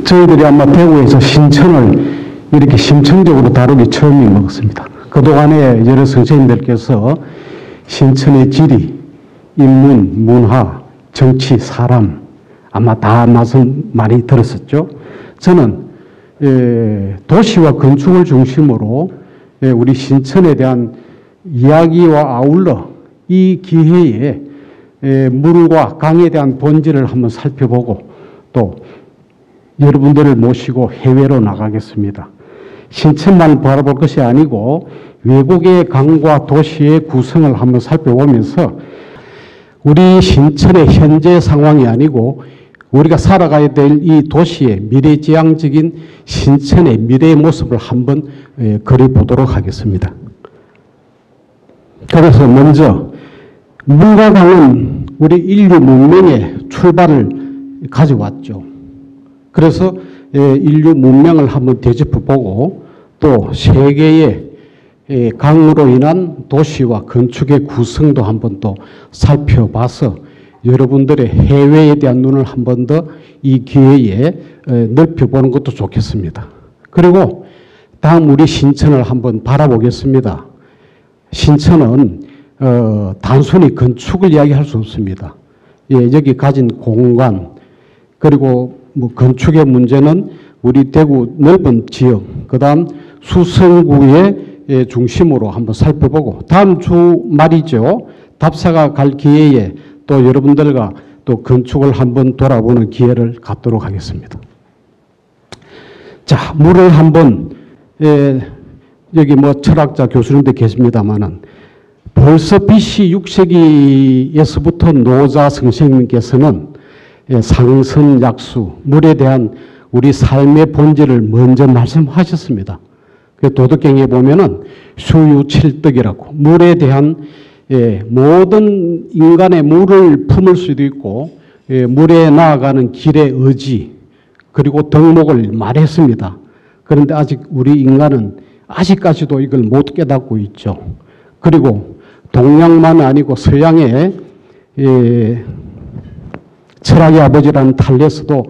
저희들이 아마 대구에서 신천을 이렇게 심층적으로 다루기 처음인 것 같습니다. 그동안에 여러 선생님들께서 신천의 지리, 인문, 문화, 정치, 사람 아마 다 말씀 많이 들었었죠. 저는 도시와 건축을 중심으로 우리 신천에 대한 이야기와 아울러 이 기회에 물과 강에 대한 본질을 한번 살펴보고 또 여러분들을 모시고 해외로 나가겠습니다. 신천만 바라볼 것이 아니고 외국의 강과 도시의 구성을 한번 살펴보면서 우리 신천의 현재 상황이 아니고 우리가 살아가야 될 이 도시의 미래지향적인 신천의 미래의 모습을 한번 그려보도록 하겠습니다. 그래서 먼저 물과 강은 우리 인류 문명의 출발을 가져왔죠. 그래서 인류 문명을 한번 되짚어보고 또 세계의 강으로 인한 도시와 건축의 구성도 한번 또 살펴봐서 여러분들의 해외에 대한 눈을 한 번 더 이 기회에 넓혀보는 것도 좋겠습니다. 그리고 다음 우리 신천을 한번 바라보겠습니다. 신천은 단순히 건축을 이야기할 수 없습니다. 여기 가진 공간 그리고 뭐 건축의 문제는 우리 대구 넓은 지역 그 다음 수성구의 중심으로 한번 살펴보고 다음 주 말이죠. 답사가 갈 기회에 또 여러분들과 또 건축을 한번 돌아보는 기회를 갖도록 하겠습니다. 자, 물을 한번 여기 뭐 철학자 교수님도 계십니다만은 벌써 BC 6세기에서부터 노자 선생님께서는 상선약수, 물에 대한 우리 삶의 본질을 먼저 말씀하셨습니다. 도덕경에 보면은 수유칠덕이라고 물에 대한 모든 인간의 물을 품을 수도 있고 물에 나아가는 길의 의지 그리고 덕목을 말했습니다. 그런데 아직 우리 인간은 아직까지도 이걸 못 깨닫고 있죠. 그리고 동양만 아니고 서양의 철학의 아버지라는 탈레스도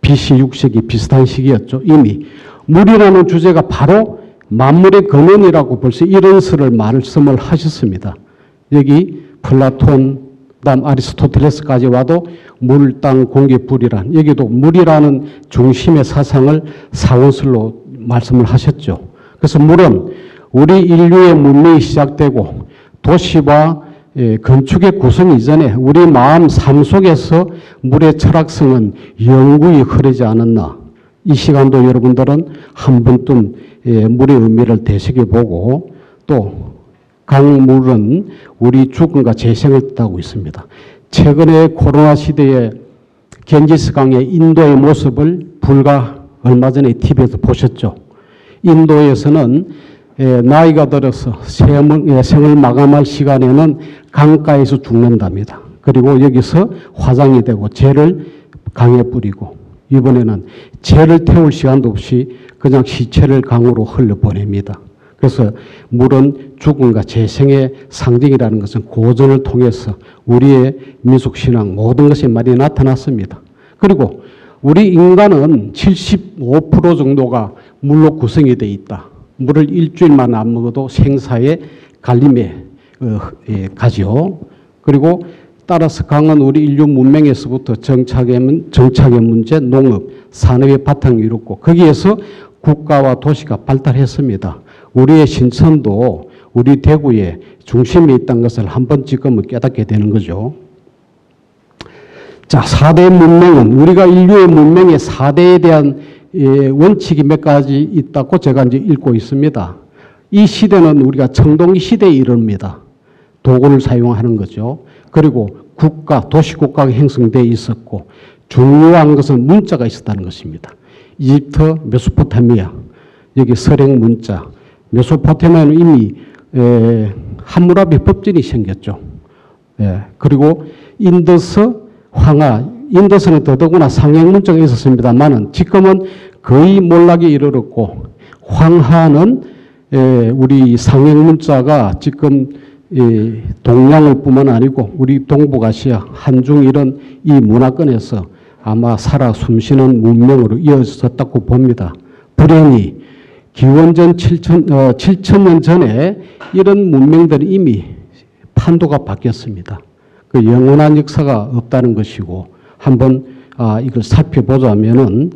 BC 6세기 비슷한 시기였죠. 이미 물이라는 주제가 바로 만물의 근원이라고 벌써 이런 설을 말씀을 하셨습니다. 여기 플라톤, 다음 아리스토텔레스까지 와도 물, 땅, 공기, 불이란 여기도 물이라는 중심의 사상을 사원설로 말씀을 하셨죠. 그래서 물은 우리 인류의 문명이 시작되고 도시와 건축의 구성 이전에 우리 마음 삶 속에서 물의 철학성은 영구히 흐르지 않았나. 이 시간도 여러분들은 한 번쯤 물의 의미를 되새겨보고 또 강물은 우리 죽음과 재생을 뜻하고 있습니다. 최근에 코로나 시대에 겐지스 강의 인도의 모습을 불과 얼마 전에 TV에서 보셨죠. 인도에서는 나이가 들어서 생을 마감할 시간에는 강가에서 죽는답니다. 그리고 여기서 화장이 되고 재를 강에 뿌리고 이번에는 재를 태울 시간도 없이 그냥 시체를 강으로 흘려보냅니다. 그래서 물은 죽음과 재생의 상징이라는 것은 고전을 통해서 우리의 민속신앙 모든 것이 많이 나타났습니다. 그리고 우리 인간은 75% 정도가 물로 구성이 되어 있다. 물을 일주일만 안 먹어도 생사의 갈림에 가죠. 그리고 따라서 강은 우리 인류 문명에서부터 정착의 문제, 농업, 산업의 바탕을 이뤘고 거기에서 국가와 도시가 발달했습니다. 우리의 신천도 우리 대구의 중심에 있다는 것을 한 번쯤은 깨닫게 되는 거죠. 자, 4대 문명은 우리가 인류의 문명의 4대에 대한 원칙이 몇 가지 있다고 제가 이제 읽고 있습니다. 이 시대는 우리가 청동기 시대에 이릅니다. 도구를 사용하는 거죠. 그리고 국가, 도시국가가 형성되어 있었고 중요한 것은 문자가 있었다는 것입니다. 이집트, 메소포타미아, 여기 서랭 문자, 메소포타미아는 이미 함무라비 법전이 생겼죠. 그리고 인더스, 황하, 인더스는 더더구나 상형 문자가 있었습니다만은 지금은 거의 몰락에 이르렀고 황하는 우리 상형 문자가 지금 동양을 뿐만 아니고 우리 동북아시아, 한중 이런 이 문화권에서 아마 살아 숨쉬는 문명으로 이어졌다고 봅니다. 불행히 기원전 7,000년 전에 이런 문명들은 이미 판도가 바뀌었습니다. 그 영원한 역사가 없다는 것이고, 한번 이걸 살펴보자면은,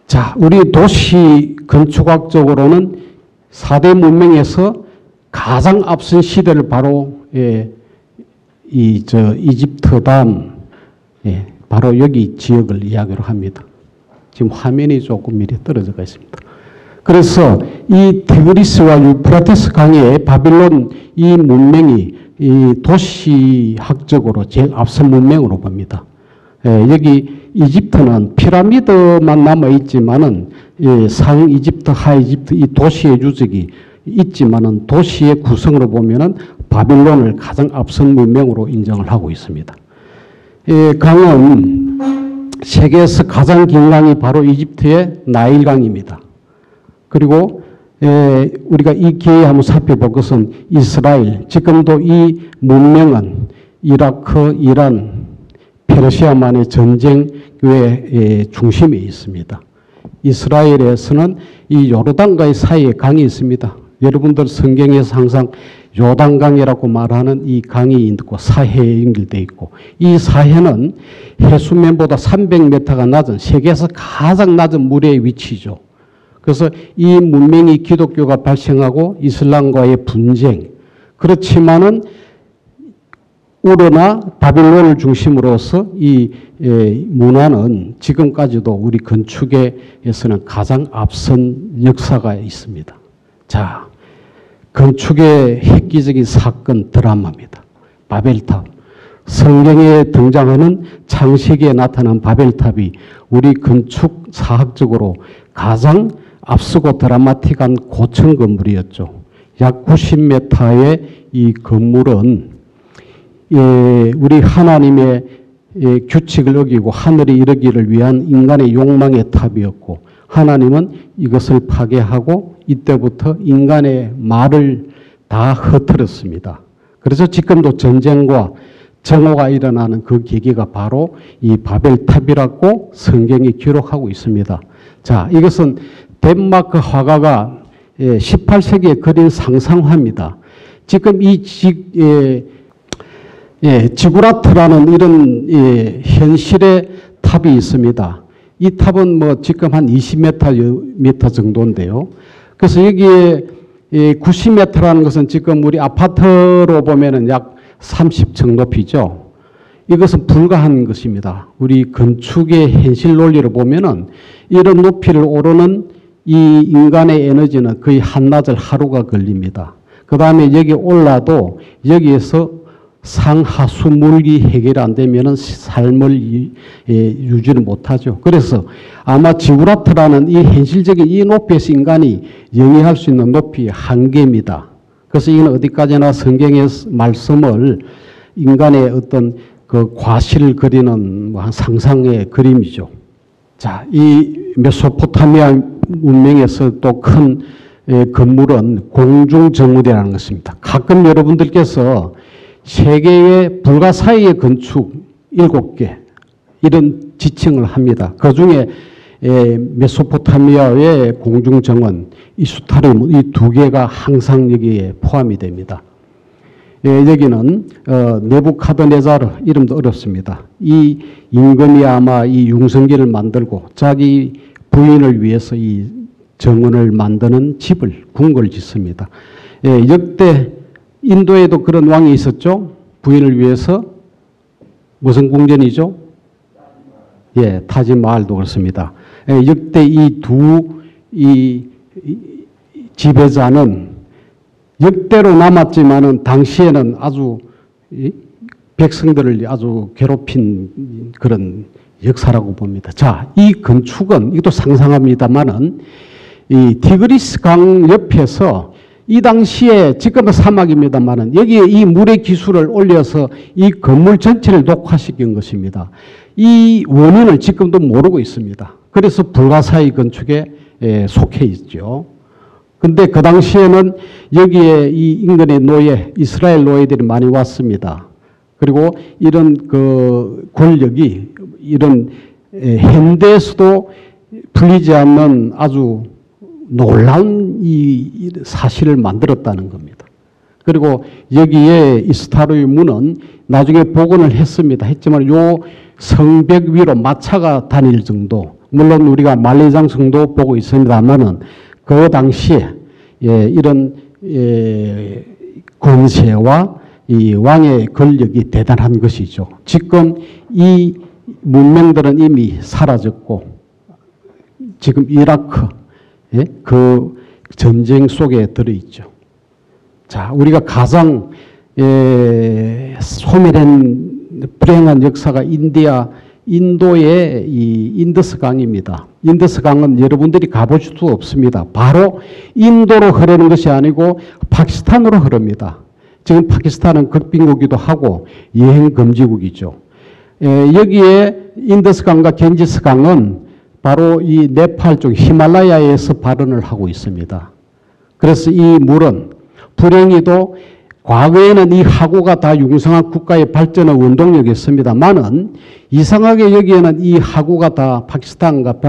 자, 우리 도시 건축학적으로는 4대 문명에서 가장 앞선 시대를 바로 이집트 다음 바로 여기 지역을 이야기로 합니다. 지금 화면이 조금 미리 떨어져가 있습니다. 그래서 이 티그리스와 유프라테스 강의 바빌론 이 문명이 이 도시학적으로 제일 앞선 문명으로 봅니다. 여기 이집트는 피라미드만 남아있지만은 상 이집트, 하 이집트 이 도시의 유적이 있지만은 도시의 구성으로 보면은 바빌론을 가장 앞선 문명으로 인정을 하고 있습니다. 강은 세계에서 가장 긴 강이 바로 이집트의 나일강입니다. 그리고 우리가 이 기회에 한번 살펴볼 것은 이스라엘, 지금도 이 문명은 이라크, 이란, 페르시아만의 전쟁의 중심에 있습니다. 이스라엘에서는 이 요르단과의 사이에 강이 있습니다. 여러분들 성경에서 항상 요단강이라고 말하는 이 강이 있고 사해에 연결되어 있고, 이 사해는 해수면보다 300m가 낮은 세계에서 가장 낮은 물의 위치죠. 그래서 이 문명이 기독교가 발생하고 이슬람과의 분쟁, 그렇지만은 우르나 바빌론을 중심으로서 이 문화는 지금까지도 우리 건축에서는 가장 앞선 역사가 있습니다. 자, 건축의 획기적인 사건 드라마입니다. 바벨탑. 성경에 등장하는 창세기에 나타난 바벨탑이 우리 건축 사학적으로 가장 앞서고 드라마틱한 고층 건물이었죠. 약 90m의 이 건물은 우리 하나님의 규칙을 어기고 하늘이 이르기를 위한 인간의 욕망의 탑이었고, 하나님은 이것을 파괴하고 이때부터 인간의 말을 다 흐트렸습니다. 그래서 지금도 전쟁과 정오가 일어나는 그 계기가 바로 이 바벨탑이라고 성경이 기록하고 있습니다. 자, 이것은 덴마크 화가가 18세기에 그린 상상화입니다. 지금 이 지구라트라는 이런 현실의 탑이 있습니다. 이 탑은 뭐 지금 한 20m 정도인데요. 그래서 여기에 90m라는 것은 지금 우리 아파트로 보면은 약 30층 높이죠. 이것은 불가한 것입니다. 우리 건축의 현실 논리를 보면은 이런 높이를 오르는 이 인간의 에너지는 거의 한낮을 하루가 걸립니다. 그 다음에 여기 올라도 여기에서 상하수 물기 해결이 안 되면은 삶을 유지를 못하죠. 그래서 아마 지구라트라는 이 현실적인 이 높이에서 인간이 영위할 수 있는 높이의 한계입니다. 그래서 이건 어디까지나 성경의 말씀을 인간의 어떤 그 과실을 그리는 한 상상의 그림이죠. 자, 이 메소포타미아 문명에서 또 큰 건물은 공중정문이라는 것입니다. 가끔 여러분들께서 세계의 불가사의의 건축 7개 이런 지칭을 합니다. 그 중에 메소포타미아의 공중정원, 이수타림 이 두 개가 항상 여기에 포함이 됩니다. 여기는 네부카드네자르, 이름도 어렵습니다. 이 임금이 아마 이 융성기를 만들고 자기 부인을 위해서 이 정원을 만드는 집을 궁궐을 짓습니다. 역대 인도에도 그런 왕이 있었죠. 부인을 위해서 무슨 궁전이죠? 타지마할도 그렇습니다. 역대 이 두 지배자는 역대로 남았지만은 당시에는 아주 백성들을 아주 괴롭힌 그런 역사라고 봅니다. 자, 이 건축은 이것도 상상합니다만은 이 티그리스 강 옆에서 이 당시에 지금은 사막입니다만은 여기에 이 물의 기술을 올려서 이 건물 전체를 녹화시킨 것입니다. 이 원인을 지금도 모르고 있습니다. 그래서 불가사의 건축에 속해 있죠. 근데 그 당시에는 여기에 이 인근의 노예, 이스라엘 노예들이 많이 왔습니다. 그리고 이런 그 권력이 이런 현대에서도 풀리지 않는 아주 놀라운 이 사실을 만들었다는 겁니다. 그리고 여기에 이스타로의 문은 나중에 복원을 했지만 요 성벽 위로 마차가 다닐 정도, 물론 우리가 만리장 성도 보고 있습니다만은 그 당시에 이런 권세와 이 왕의 권력이 대단한 것이죠. 지금 이 문명들은 이미 사라졌고 지금 이라크 그 전쟁 속에 들어있죠. 자, 우리가 가장 소멸한 불행한 역사가 인도의 이 인더스 강입니다. 인더스 강은 여러분들이 가보실 수 없습니다. 바로 인도로 흐르는 것이 아니고 파키스탄으로 흐릅니다. 지금 파키스탄은 극빈국이기도 하고 여행 금지국이죠. 여기에 인더스 강과 겐지스 강은 바로 이 네팔 쪽 히말라야에서 발원을 하고 있습니다. 그래서 이 물은 불행히도 과거에는 이 하구가 다 융성한 국가의 발전의 원동력이었습니다만은 이상하게 여기에는 이 하구가 다 파키스탄과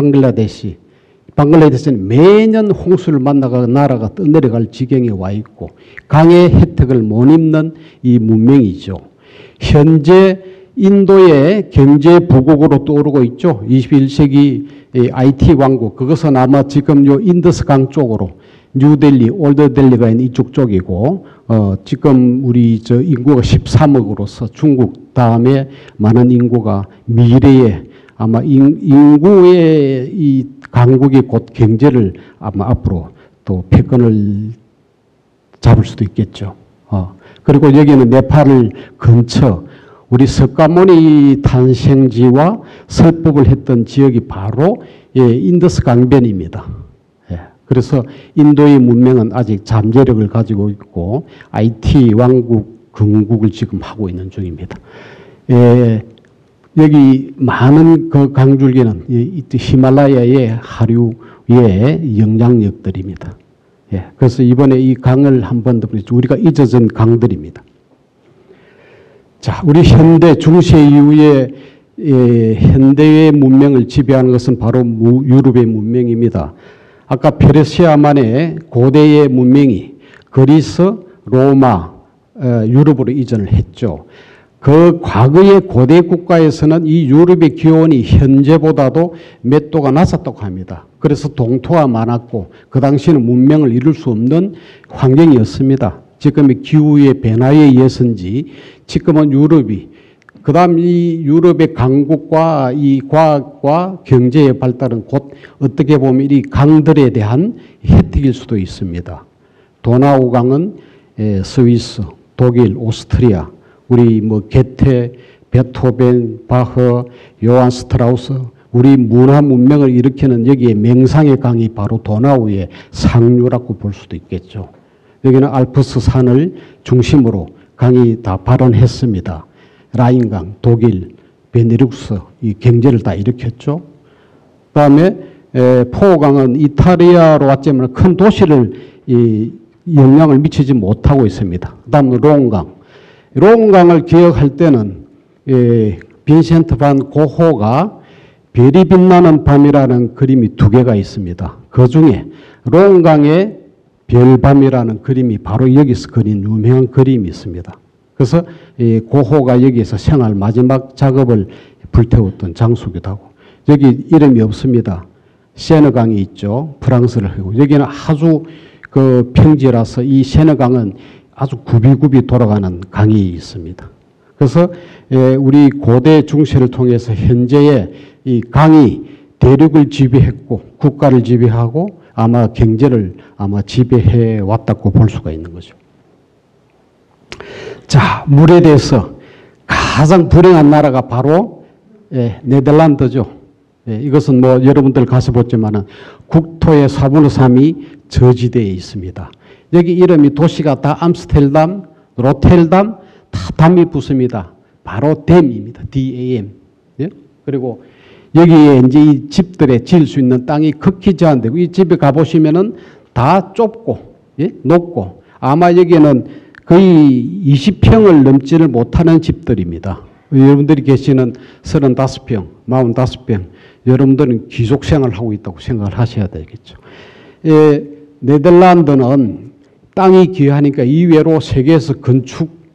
방글라데시는 매년 홍수를 만나가 나라가 떠내려갈 지경에 와 있고 강의 혜택을 못 입는 이 문명이죠. 현재 인도의 경제 부국으로 떠오르고 있죠. 21세기 IT 왕국, 그것은 아마 지금 요 인더스 강 쪽으로 뉴델리, 올드델리가 있는 이쪽 쪽이고, 지금 우리 인구가 13억으로서 중국 다음에 많은 인구가 미래에 아마 인구의 이 강국이 곧 경제를 아마 앞으로 또 패권을 잡을 수도 있겠죠. 그리고 여기는 네팔을 근처 우리 석가모니 탄생지와 설법을 했던 지역이 바로 인더스 강변입니다. 그래서 인도의 문명은 아직 잠재력을 가지고 있고 IT 왕국, 건국을 지금 하고 있는 중입니다. 여기 많은 그 강줄기는 히말라야의 하류의 영향력들입니다. 그래서 이번에 이 강을 한 번 더 우리가 잊어진 강들입니다. 자, 우리 현대 중세 이후에 현대의 문명을 지배하는 것은 바로 유럽의 문명입니다. 아까 페르시아만의 고대의 문명이 그리스, 로마, 유럽으로 이전을 했죠. 그 과거의 고대 국가에서는 이 유럽의 기온이 현재보다도 몇 도가 낮았다고 합니다. 그래서 동토가 많았고 그 당시에는 문명을 이룰 수 없는 환경이었습니다. 지금의 기후의 변화에 의해서인지 지금은 유럽이 그 다음 이 유럽의 강국과 이 과학과 경제의 발달은 곧 어떻게 보면 이 강들에 대한 혜택일 수도 있습니다. 도나우 강은 스위스, 독일, 오스트리아, 우리 뭐 게테, 베토벤, 바흐, 요한 스트라우스, 우리 문화 문명을 일으키는 여기에 맹상의 강이 바로 도나우의 상류라고 볼 수도 있겠죠. 여기는 알프스 산을 중심으로 강이 다 발원했습니다. 라인강, 독일, 베네룩스 이 경제를 다 일으켰죠. 그다음에 포강은 이탈리아로 왔지만 큰 도시를 영향을 미치지 못하고 있습니다. 그다음 롱강. 롱강을 기억할 때는 빈센트 반 고호가 별이 빛나는 밤이라는 그림이 두 개가 있습니다. 그 중에 롱강의 별밤이라는 그림이 바로 여기서 그린 유명한 그림이 있습니다. 그래서 고호가 여기에서 생활 마지막 작업을 불태웠던 장소기도 하고 여기 이름이 없습니다. 세느강이 있죠. 프랑스를 하고 여기는 아주 그 평지라서 이 세느강은 아주 굽이굽이 돌아가는 강이 있습니다. 그래서 우리 고대 중세를 통해서 현재의 이 강이 대륙을 지배했고 국가를 지배하고 아마 경제를 아마 지배해 왔다고 볼 수가 있는 거죠. 자, 물에 대해서 가장 불행한 나라가 바로 네덜란드죠. 이것은 뭐 여러분들 가서 보지만은 국토의 4분의 3이 저지대에 있습니다. 여기 이름이 도시가 다 암스테르담, 로테르담 다 담이 붙습니다. 바로 댐입니다. DAM. 그리고 여기에 이제 이 집들에 지을 수 있는 땅이 극히 제한되고 이 집에 가보시면은 다 좁고 높고 아마 여기에는 거의 20평을 넘지를 못하는 집들입니다. 여러분들이 계시는 35평, 45평, 여러분들은 귀족생활을 하고 있다고 생각을 하셔야 되겠죠. 네덜란드는 땅이 귀하니까 이외로 세계에서 건축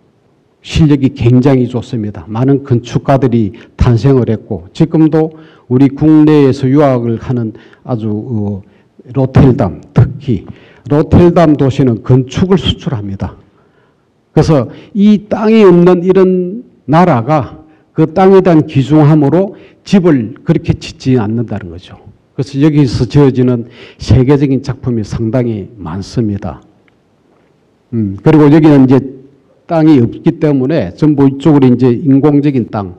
실력이 굉장히 좋습니다. 많은 건축가들이 탄생을 했고 지금도 우리 국내에서 유학을 하는 아주 로텔담, 특히 로텔담 도시는 건축을 수출합니다. 그래서 이 땅이 없는 이런 나라가 그 땅에 대한 귀중함으로 집을 그렇게 짓지 않는다는 거죠. 그래서 여기서 지어지는 세계적인 작품이 상당히 많습니다. 그리고 여기는 이제 땅이 없기 때문에 전부 이쪽으로 이제 인공적인 땅,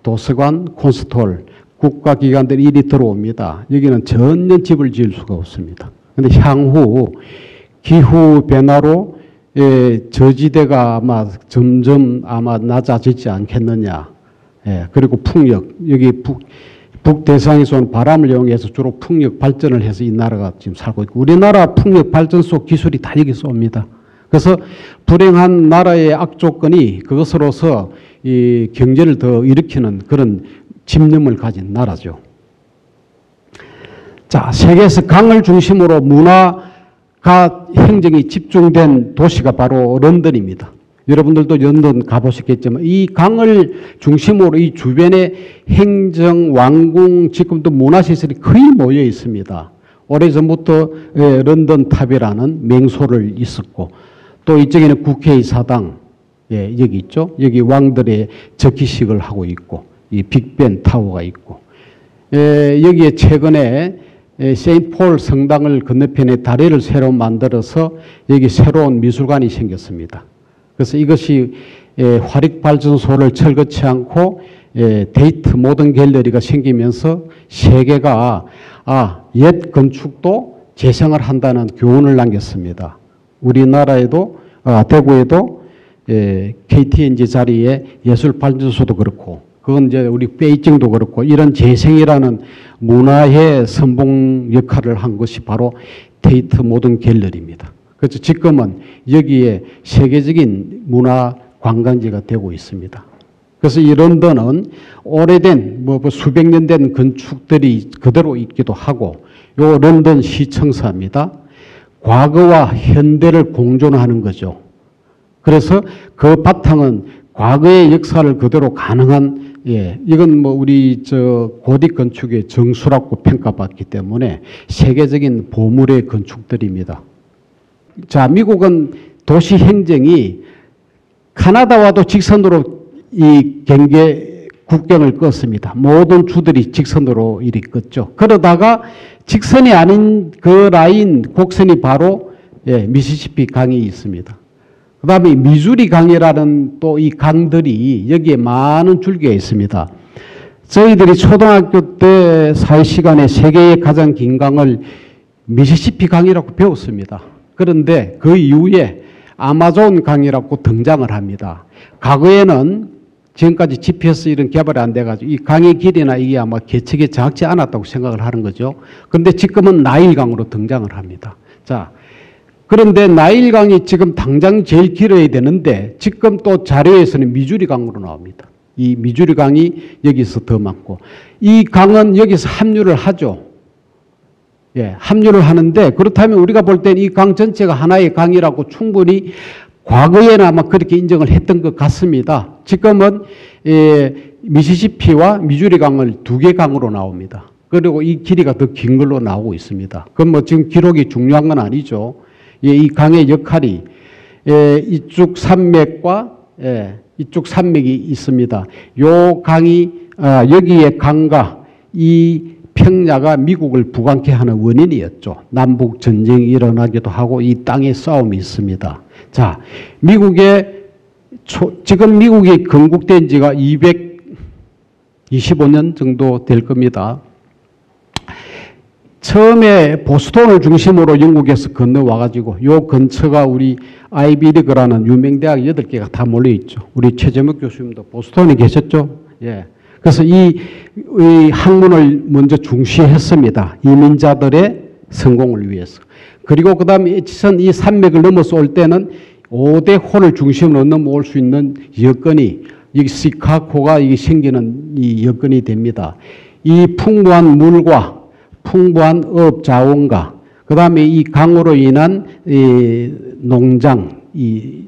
도서관, 콘스트홀, 국가기관들이 이리 들어옵니다. 여기는 전혀 집을 지을 수가 없습니다. 그런데 향후 기후 변화로 저지대가 아마 점점 아마 낮아지지 않겠느냐. 그리고 풍력, 여기 북대서양에서 온 바람을 이용해서 주로 풍력 발전을 해서 이 나라가 지금 살고 있고 우리나라 풍력 발전소 기술이 다 여기서 옵니다. 그래서 불행한 나라의 악조건이 그것으로서 이 경제를 더 일으키는 그런 집념을 가진 나라죠. 자, 세계에서 강을 중심으로 문화가 행정이 집중된 도시가 바로 런던입니다. 여러분들도 런던 가보셨겠지만 이 강을 중심으로 이 주변에 행정, 왕궁, 지금도 문화시설이 거의 모여 있습니다. 오래전부터 런던 탑이라는 명소를 있었고 또 이쪽에는 국회의 사당, 여기 있죠. 여기 왕들의 즉위식을 하고 있고 이 빅벤 타워가 있고 여기에 최근에 세인트폴 성당을 건너편에 다리를 새로 만들어서 여기 새로운 미술관이 생겼습니다. 그래서 이것이 화력발전소를 철거치 않고 데이트 모던 갤러리가 생기면서 세계가 옛 건축도 재생을 한다는 교훈을 남겼습니다. 우리나라에도 대구에도 KTNG 자리에 예술발전소도 그렇고 그건 이제 우리 베이징도 그렇고 이런 재생이라는 문화의 선봉 역할을 한 것이 바로 데이트 모던 갤러리입니다. 그래서 지금은 여기에 세계적인 문화 관광지가 되고 있습니다. 그래서 이 런던은 오래된 수백 년 된 건축들이 그대로 있기도 하고 요 런던 시청사입니다. 과거와 현대를 공존하는 거죠. 그래서 그 바탕은 과거의 역사를 그대로 가능한 이건 우리 고딕 건축의 정수라고 평가받기 때문에 세계적인 보물의 건축들입니다. 자, 미국은 도시 행정이 카나다와도 직선으로 이 국경을 껐습니다. 모든 주들이 직선으로 이리 껐죠. 그러다가 직선이 아닌 그 라인 곡선이 바로 미시시피 강이 있습니다. 그 다음에 미주리 강이라는 또 이 강들이 여기에 많은 줄기가 있습니다. 저희들이 초등학교 때 사회시간에 세계의 가장 긴 강을 미시시피 강이라고 배웠습니다. 그런데 그 이후에 아마존 강이라고 등장을 합니다. 과거에는 지금까지 GPS 이런 개발이 안 돼가지고 이 강의 길이나 이게 아마 계측에 정확치 않았다고 생각을 하는 거죠. 그런데 지금은 나일강으로 등장을 합니다. 자, 그런데 나일강이 지금 당장 제일 길어야 되는데 지금 또 자료에서는 미주리강으로 나옵니다. 이 미주리강이 여기서 더 많고 이 강은 여기서 합류를 하죠. 합류를 하는데 그렇다면 우리가 볼 때는 이 강 전체가 하나의 강이라고 충분히 과거에는 아마 그렇게 인정을 했던 것 같습니다. 지금은 미시시피와 미주리 강을 두 개 강으로 나옵니다. 그리고 이 길이가 더 긴 걸로 나오고 있습니다. 그건 지금 기록이 중요한 건 아니죠. 이 강의 역할이 이쪽 산맥과 이쪽 산맥이 있습니다. 요 강이 여기에 강과 이 평야가 미국을 부강케 하는 원인이었죠. 남북 전쟁이 일어나기도 하고 이 땅의 싸움이 있습니다. 자, 지금 미국이 건국된 지가 225년 정도 될 겁니다. 처음에 보스턴을 중심으로 영국에서 건너와가지고 요 근처가 우리 아이비리그라는 유명 대학 8개가 다 몰려있죠. 우리 최재목 교수님도 보스턴에 계셨죠. 그래서 이 학문을 먼저 중시했습니다. 이민자들의 성공을 위해서. 그리고 그 다음에 에치선 이 산맥을 넘어서 올 때는 5대 호를 중심으로 넘어올 수 있는 여건이 이 시카고가 생기는 이 여건이 됩니다. 이 풍부한 물과 풍부한 어업 자원과 그 다음에 이 강으로 인한 이 농장, 이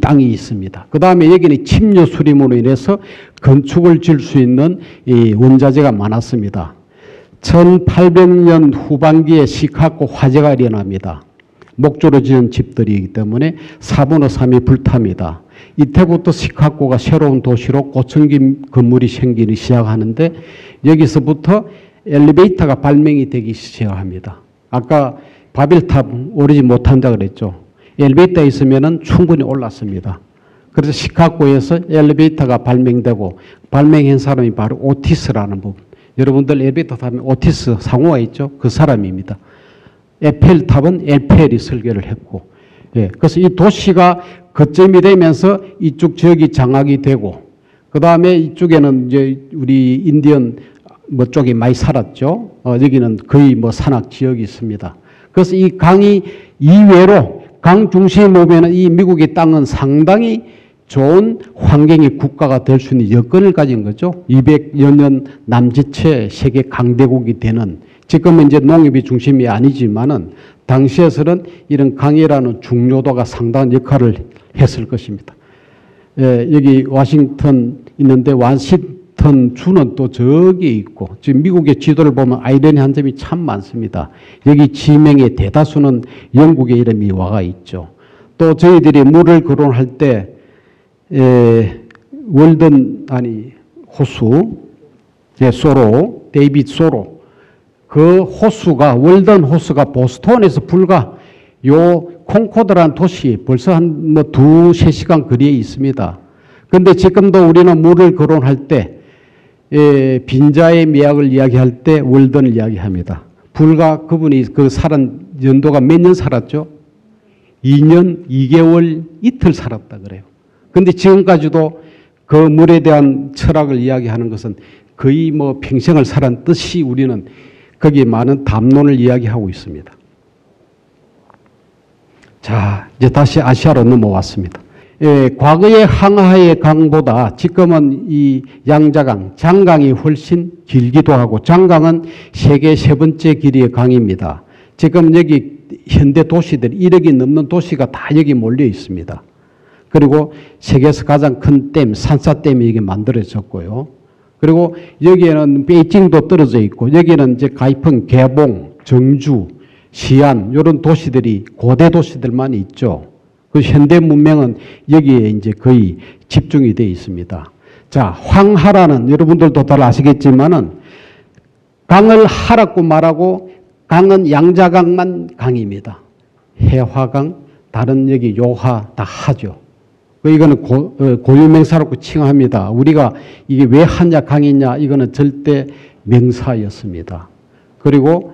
땅이 있습니다. 그 다음에 여기는 침류 수림으로 인해서 건축을 지을 수 있는 이 원자재가 많았습니다. 1800년 후반기에 시카고 화재가 일어납니다. 목조로 지은 집들이기 때문에 4분의 3이 불탑니다. 이때부터 시카고가 새로운 도시로 고층 건물이 생기기 시작하는데 여기서부터 엘리베이터가 발명이 되기 시작합니다. 아까 바벨탑 오르지 못한다 그랬죠. 엘리베이터에 있으면 충분히 올랐습니다. 그래서 시카고에서 엘리베이터가 발명되고 발명한 사람이 바로 오티스라는 부분. 여러분들 엘리베이터 타면 오티스 상호가 있죠. 그 사람입니다. 에펠탑은 에펠이 설계를 했고, 예, 그래서 이 도시가 거점이 되면서 이쪽 지역이 장악이 되고, 그 다음에 이쪽에는 이제 우리 인디언 쪽이 많이 살았죠. 여기는 거의 산악 지역이 있습니다. 그래서 이 강이 이외로 강 중심에 보면은 이 미국의 땅은 상당히 좋은 환경의 국가가 될 수 있는 여건을 가진 거죠. 200여 년 남짓의 세계 강대국이 되는, 지금은 이제 농업이 중심이 아니지만은 당시에서는 이런 강이라는 중요도가 상당한 역할을 했을 것입니다. 예, 여기 워싱턴 있는데 워싱턴 주는 또 저기 있고, 지금 미국의 지도를 보면 아이러니한 점이 참 많습니다. 여기 지명의 대다수는 영국의 이름이 와가 있죠. 또 저희들이 물을 거론할 때 호수, 소로, 데이빗 소로, 그 호수가, 월든 호수가 보스턴에서 불과 요 콩코드라는 도시 벌써 한 2-3시간 거리에 있습니다. 그런데 지금도 우리는 물을 거론할 때 빈자의 미학을 이야기할 때 월든을 이야기합니다. 불과 그분이 그 살은 연도가 몇 년 살았죠? 2년 2개월 이틀 살았다 그래요. 그런데 지금까지도 그 물에 대한 철학을 이야기하는 것은 거의 평생을 살았는 뜻이 우리는 거기에 많은 담론을 이야기하고 있습니다. 자, 이제 다시 아시아로 넘어왔습니다. 과거의 항하의 강보다 지금은 이 양자강, 장강이 훨씬 길기도 하고, 장강은 세계 3번째 길이의 강입니다. 지금 여기 현대 도시들 1억이 넘는 도시가 다 여기 몰려 있습니다. 그리고 세계에서 가장 큰 댐, 산사댐이 여기 만들어졌고요. 그리고 여기에는 베이징도 떨어져 있고, 여기는 이제 가이펑, 개봉, 정주, 시안 이런 도시들이 고대 도시들만 있죠. 그 현대 문명은 여기에 이제 거의 집중이 되어 있습니다. 자, 황하라는 여러분들도 잘 아시겠지만은 강을 하라고 말하고 강은 양자강만 강입니다. 해화강, 다른 여기 요하 다 하죠. 이거는 고유명사라고 칭합니다. 우리가 이게 왜 하냐 강이냐 이거는 절대 명사였습니다. 그리고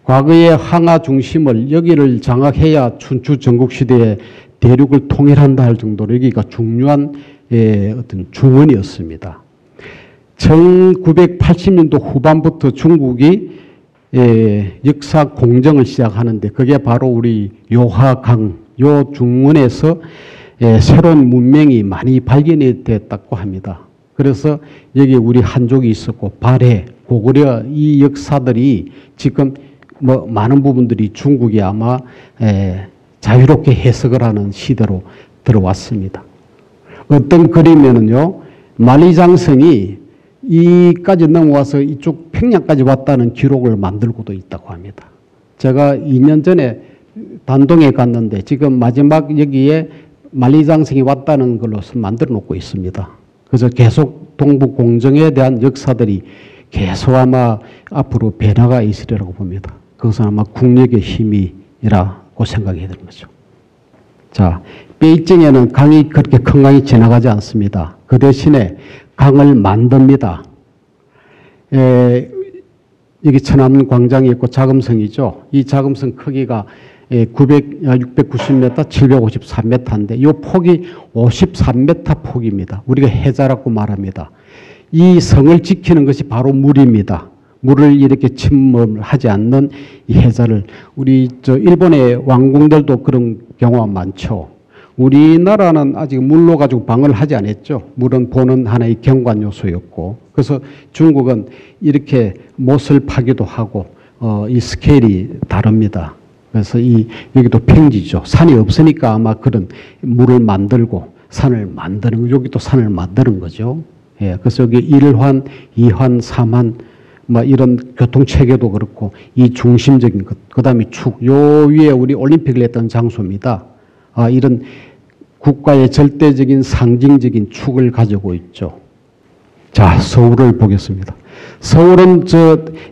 과거의 항하 중심을 여기를 장악해야 춘추 전국시대에 대륙을 통일한다 할 정도로 여기가 중요한 어떤 중원이었습니다. 1980년도 후반부터 중국이 역사 공정을 시작하는데 그게 바로 우리 요하강, 요 중원에서 새로운 문명이 많이 발견이 됐다고 합니다. 그래서 여기 우리 한족이 있었고 발해, 고구려 이 역사들이 지금 많은 부분들이 중국이 아마 자유롭게 해석을 하는 시대로 들어왔습니다. 어떤 그림에는요, 만리장성이 이까지 넘어와서 이쪽 평양까지 왔다는 기록을 만들고도 있다고 합니다. 제가 2년 전에 단동에 갔는데 지금 마지막 여기에 만리장성이 왔다는 걸로서 만들어 놓고 있습니다. 그래서 계속 동북 공정에 대한 역사들이 계속 아마 앞으로 변화가 있으리라고 봅니다. 그것은 아마 국력의 힘이라고 생각이 되는 거죠. 자, 베이징에는 강이 그렇게 큰 강이 지나가지 않습니다. 그 대신에 강을 만듭니다. 여기 천안문 광장이 있고 자금성이죠. 이 자금성 크기가 690m, 753m인데 이 폭이 53m 폭입니다. 우리가 해자라고 말합니다. 이 성을 지키는 것이 바로 물입니다. 물을 이렇게 침범하지 않는 이 해자를 우리 일본의 왕궁들도 그런 경우가 많죠. 우리나라는 아직 물로 가지고 방어를 하지 않았죠. 물은 보는 하나의 경관 요소였고. 그래서 중국은 이렇게 못을 파기도 하고, 이 스케일이 다릅니다. 그래서 여기도 평지죠. 산이 없으니까 아마 그런 물을 만들고 산을 만드는, 여기도 산을 만드는 거죠. 예, 그래서 여기 1환, 2환, 3환, 뭐 이런 교통체계도 그렇고, 이 중심적인 것, 그 다음에 축, 요 위에 우리 올림픽을 했던 장소입니다. 이런 국가의 절대적인 상징적인 축을 가지고 있죠. 자, 서울을 보겠습니다. 서울은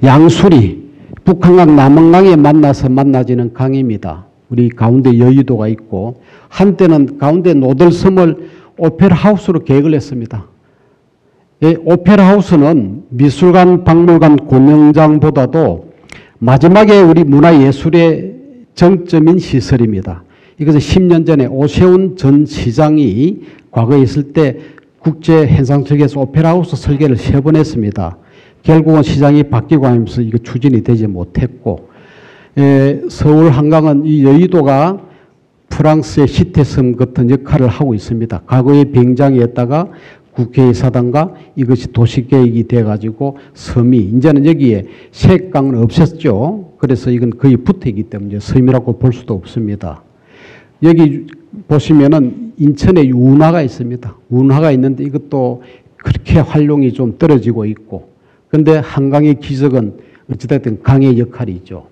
양수리, 북한강, 남한강에 만나서 만나지는 강입니다. 우리 가운데 여의도가 있고, 한때는 가운데 노들섬을 오페라 하우스로 계획을 했습니다. 오페라 하우스는 미술관, 박물관, 공연장보다도 마지막에 우리 문화예술의 정점인 시설입니다. 이것은 10년 전에 오세훈 전 시장이 과거에 있을 때 국제hen상 측에서 오페라 하우스 설계를 3번 했습니다. 결국은 시장이 바뀌고 하면서 이거 추진이 되지 못했고, 서울 한강은 이 여의도가 프랑스의 시태섬 같은 역할을 하고 있습니다. 과거에 비행장이었다가 국회의사당과 이것이 도시계획이 돼가지고 섬이, 이제는 여기에 색강은 없었죠. 그래서 이건 거의 붙어있기 때문에 섬이라고 볼 수도 없습니다. 여기 보시면은 인천에 운하가 있습니다. 운하가 있는데 이것도 그렇게 활용이 좀 떨어지고 있고, 근데 한강의 기적은 어찌됐든 강의 역할이죠.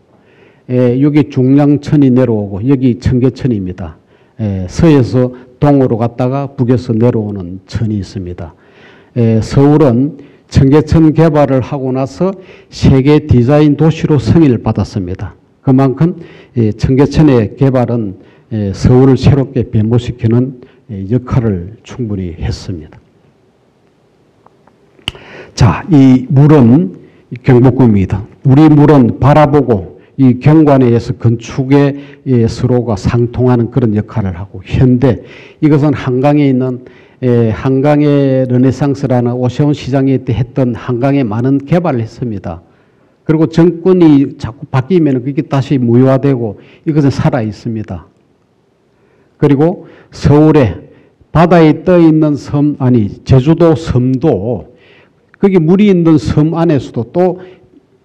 여기 중량천이 내려오고 여기 청계천입니다. 서에서 동으로 갔다가 북에서 내려오는 천이 있습니다. 서울은 청계천 개발을 하고 나서 세계 디자인 도시로 승인을 받았습니다. 그만큼 청계천의 개발은 서울을 새롭게 변모시키는 역할을 충분히 했습니다. 자, 이 물은 경복궁입니다. 우리 물은 바라보고 이 경관에 의해서 건축의 서로가 상통하는 그런 역할을 하고, 현대, 이것은 한강에 있는 한강의 르네상스라는 오세훈 시장이 때 했던 한강에 많은 개발을 했습니다. 그리고 정권이 자꾸 바뀌면 그게 다시 무효화되고 이것은 살아 있습니다. 그리고 서울에 바다에 떠 있는 섬, 제주도 섬도 거기 물이 있는 섬 안에서도 또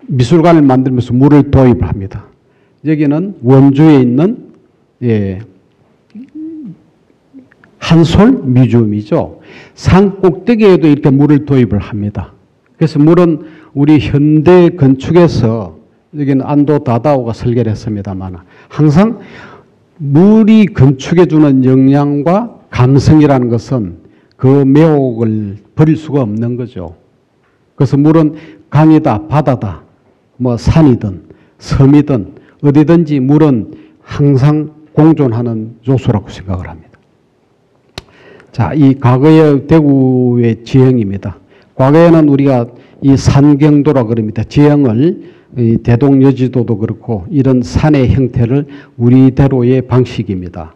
미술관을 만들면서 물을 도입을 합니다. 여기는 원주에 있는 한솔 뮤지엄이죠. 산 꼭대기에도 이렇게 물을 도입을 합니다. 그래서 물은 우리 현대 건축에서, 여기는 안도 다다오가 설계를 했습니다만, 항상 물이 건축해 주는 영향과 감성이라는 것은 그 매혹을 버릴 수가 없는 거죠. 그래서 물은 강이다, 바다다, 뭐 산이든 섬이든 어디든지 물은 항상 공존하는 요소라고 생각을 합니다. 자, 이 과거의 대구의 지형입니다. 과거에는 우리가 이 산경도라 그럽니다. 지형을 이 대동여지도도 그렇고 이런 산의 형태를 우리대로의 방식입니다.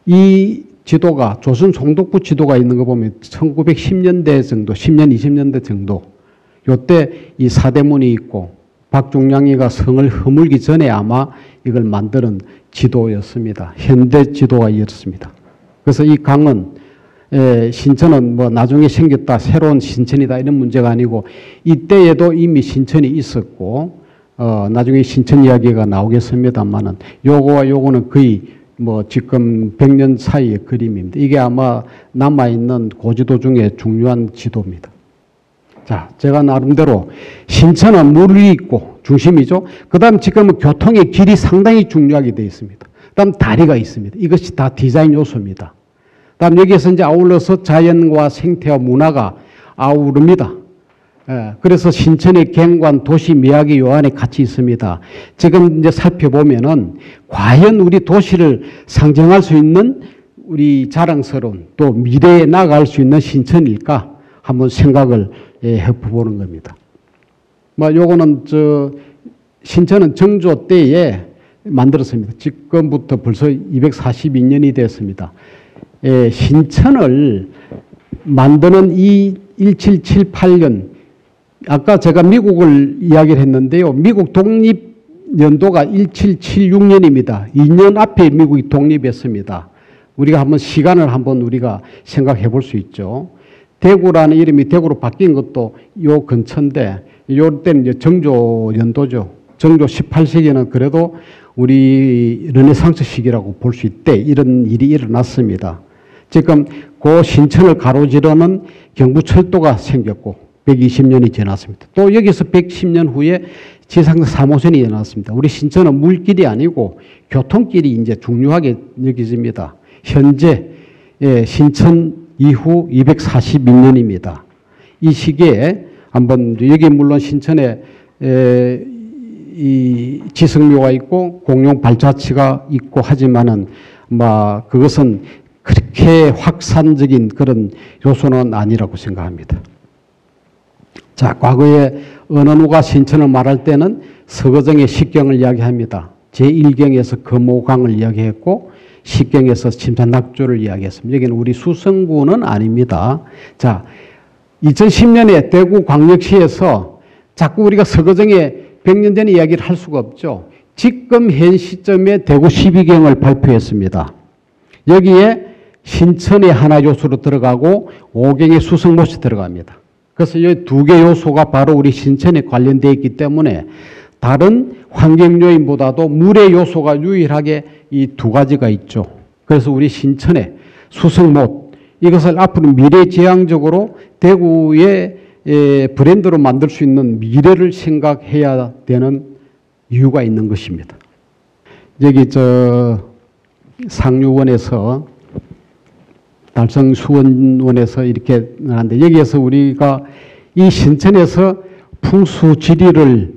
이 지도가 조선 총독부 지도가 있는 거 보면 1910년대 정도, 10년, 20년대 정도, 요때 이 사대문이 있고 박중량이가 성을 허물기 전에 아마 이걸 만드는 지도였습니다. 현대 지도가 이었습니다. 그래서 이 강은 신천은 뭐 나중에 생겼다, 새로운 신천이다 이런 문제가 아니고, 이때에도 이미 신천이 있었고, 나중에 신천 이야기가 나오겠습니다만은, 요거와 요거는 거의 뭐 지금 100년 사이의 그림입니다. 이게 아마 남아있는 고지도 중에 중요한 지도입니다. 자, 제가 나름대로 신천은 물이 있고 중심이죠. 그 다음 지금은 교통의 길이 상당히 중요하게 되어 있습니다. 그 다음 다리가 있습니다. 이것이 다 디자인 요소입니다. 그 다음 여기에서 이제 아울러서 자연과 생태와 문화가 아우릅니다. 그래서 신천의 경관, 도시, 미학이 요 안에 같이 있습니다. 지금 이제 살펴보면은 과연 우리 도시를 상징할 수 있는 우리 자랑스러운 또 미래에 나아갈 수 있는 신천일까 한번 생각을 해보는 겁니다. 뭐 요거는 신천은 정조 때에 만들었습니다. 지금부터 벌써 242년이 됐습니다. 신천을 만드는 이 1778년, 아까 제가 미국을 이야기를 했는데요. 미국 독립 연도가 1776년입니다. 2년 앞에 미국이 독립했습니다. 우리가 한번 시간을 한번 우리가 생각해 볼 수 있죠. 대구라는 이름이 대구로 바뀐 것도 요 근처인데, 요 때는 이제 정조 연도죠. 정조 18세기는 그래도 우리 르네상스 시기라고 볼 수 있대. 이런 일이 일어났습니다. 지금 그 신천을 가로지르는 경부철도가 생겼고 120년이 지났습니다. 또 여기서 110년 후에 지상 3호선이 일어났습니다. 우리 신천은 물길이 아니고 교통길이 이제 중요하게 여겨집니다. 현재 신천 이후 241년입니다. 이 시기에 한번 여기 물론 신천에 이 지성묘가 있고 공룡 발자취가 있고 하지만은 그것은 그렇게 확산적인 그런 요소는 아니라고 생각합니다. 자, 과거에 은원우가 신천을 말할 때는 서거정의 식경을 이야기합니다. 제1경에서 금호강을 이야기했고 식경에서 침산낙조를 이야기했습니다. 여기는 우리 수성구는 아닙니다. 자, 2010년에 대구광역시에서 자꾸 우리가 서거정의 100년 전의 이야기를 할 수가 없죠. 지금 현 시점에 대구 12경을 발표했습니다. 여기에 신천의 하나 요소로 들어가고 5경의 수성못이 들어갑니다. 그래서 이 두 개 요소가 바로 우리 신천에 관련되어 있기 때문에 다른 환경 요인보다도 물의 요소가 유일하게 이 두 가지가 있죠. 그래서 우리 신천의 수성못, 이것을 앞으로 미래지향적으로 대구의 브랜드로 만들 수 있는 미래를 생각해야 되는 이유가 있는 것입니다. 여기 상류원에서 달성수원원에서 이렇게 하는데 여기에서 우리가 이 신천에서 풍수지리를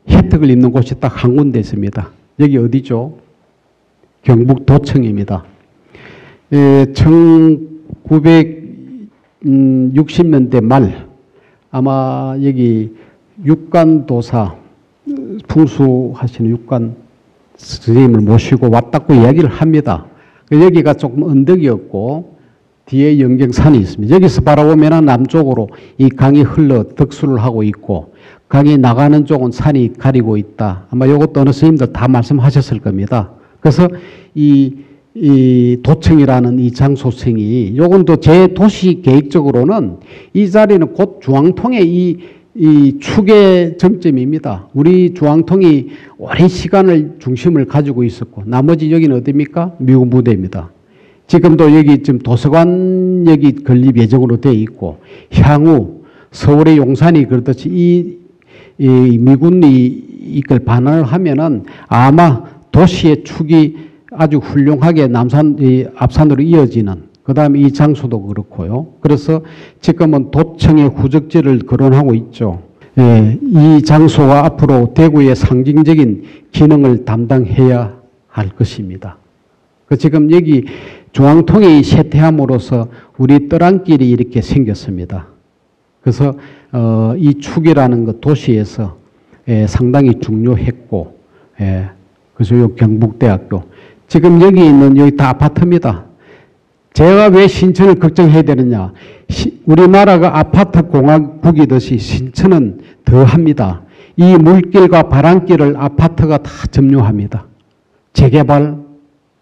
혜택을 입는 곳이 딱 한 군데 있습니다. 여기 어디죠? 경북 도청입니다. 1960년대 말 아마 여기 육간도사 풍수하시는 육간 선생님을 모시고 왔다고 이야기를 합니다. 여기가 조금 언덕이었고 뒤에 영경산이 있습니다. 여기서 바라보면 남쪽으로 이 강이 흘러 덕수를 하고 있고 강이 나가는 쪽은 산이 가리고 있다. 아마 이것도 어느 스님들 다 말씀하셨을 겁니다. 그래서 이 도청이라는 이 장소성이 요건 또 제 도시 계획적으로는 이 자리는 곧 중앙통의 이 축의 정점입니다. 우리 중앙통이 오랜 시간을 중심을 가지고 있었고 나머지 여기는 어디입니까? 미군 부대입니다. 지금도 여기 지금 도서관역이 건립 예정으로 되어 있고 향후 서울의 용산이 그렇듯이 이 미군이 이걸 반환을 하면은 아마 도시의 축이 아주 훌륭하게 앞산으로 이어지는 그 다음에 이 장소도 그렇고요. 그래서 지금은 도청의 후적지를 거론하고 있죠. 이 장소가 앞으로 대구의 상징적인 기능을 담당해야 할 것입니다. 지금 여기 중앙통이 쇠퇴함으로써 우리 떠랑길이 이렇게 생겼습니다. 그래서 이 축이라는 것 도시에서 상당히 중요했고, 그래서 요 경북대학교 지금 여기 있는 여기 다 아파트입니다. 제가 왜 신천을 걱정해야 되느냐? 우리나라가 아파트 공화국이듯이 신천은 더합니다. 이 물길과 바람길을 아파트가 다 점유합니다. 재개발,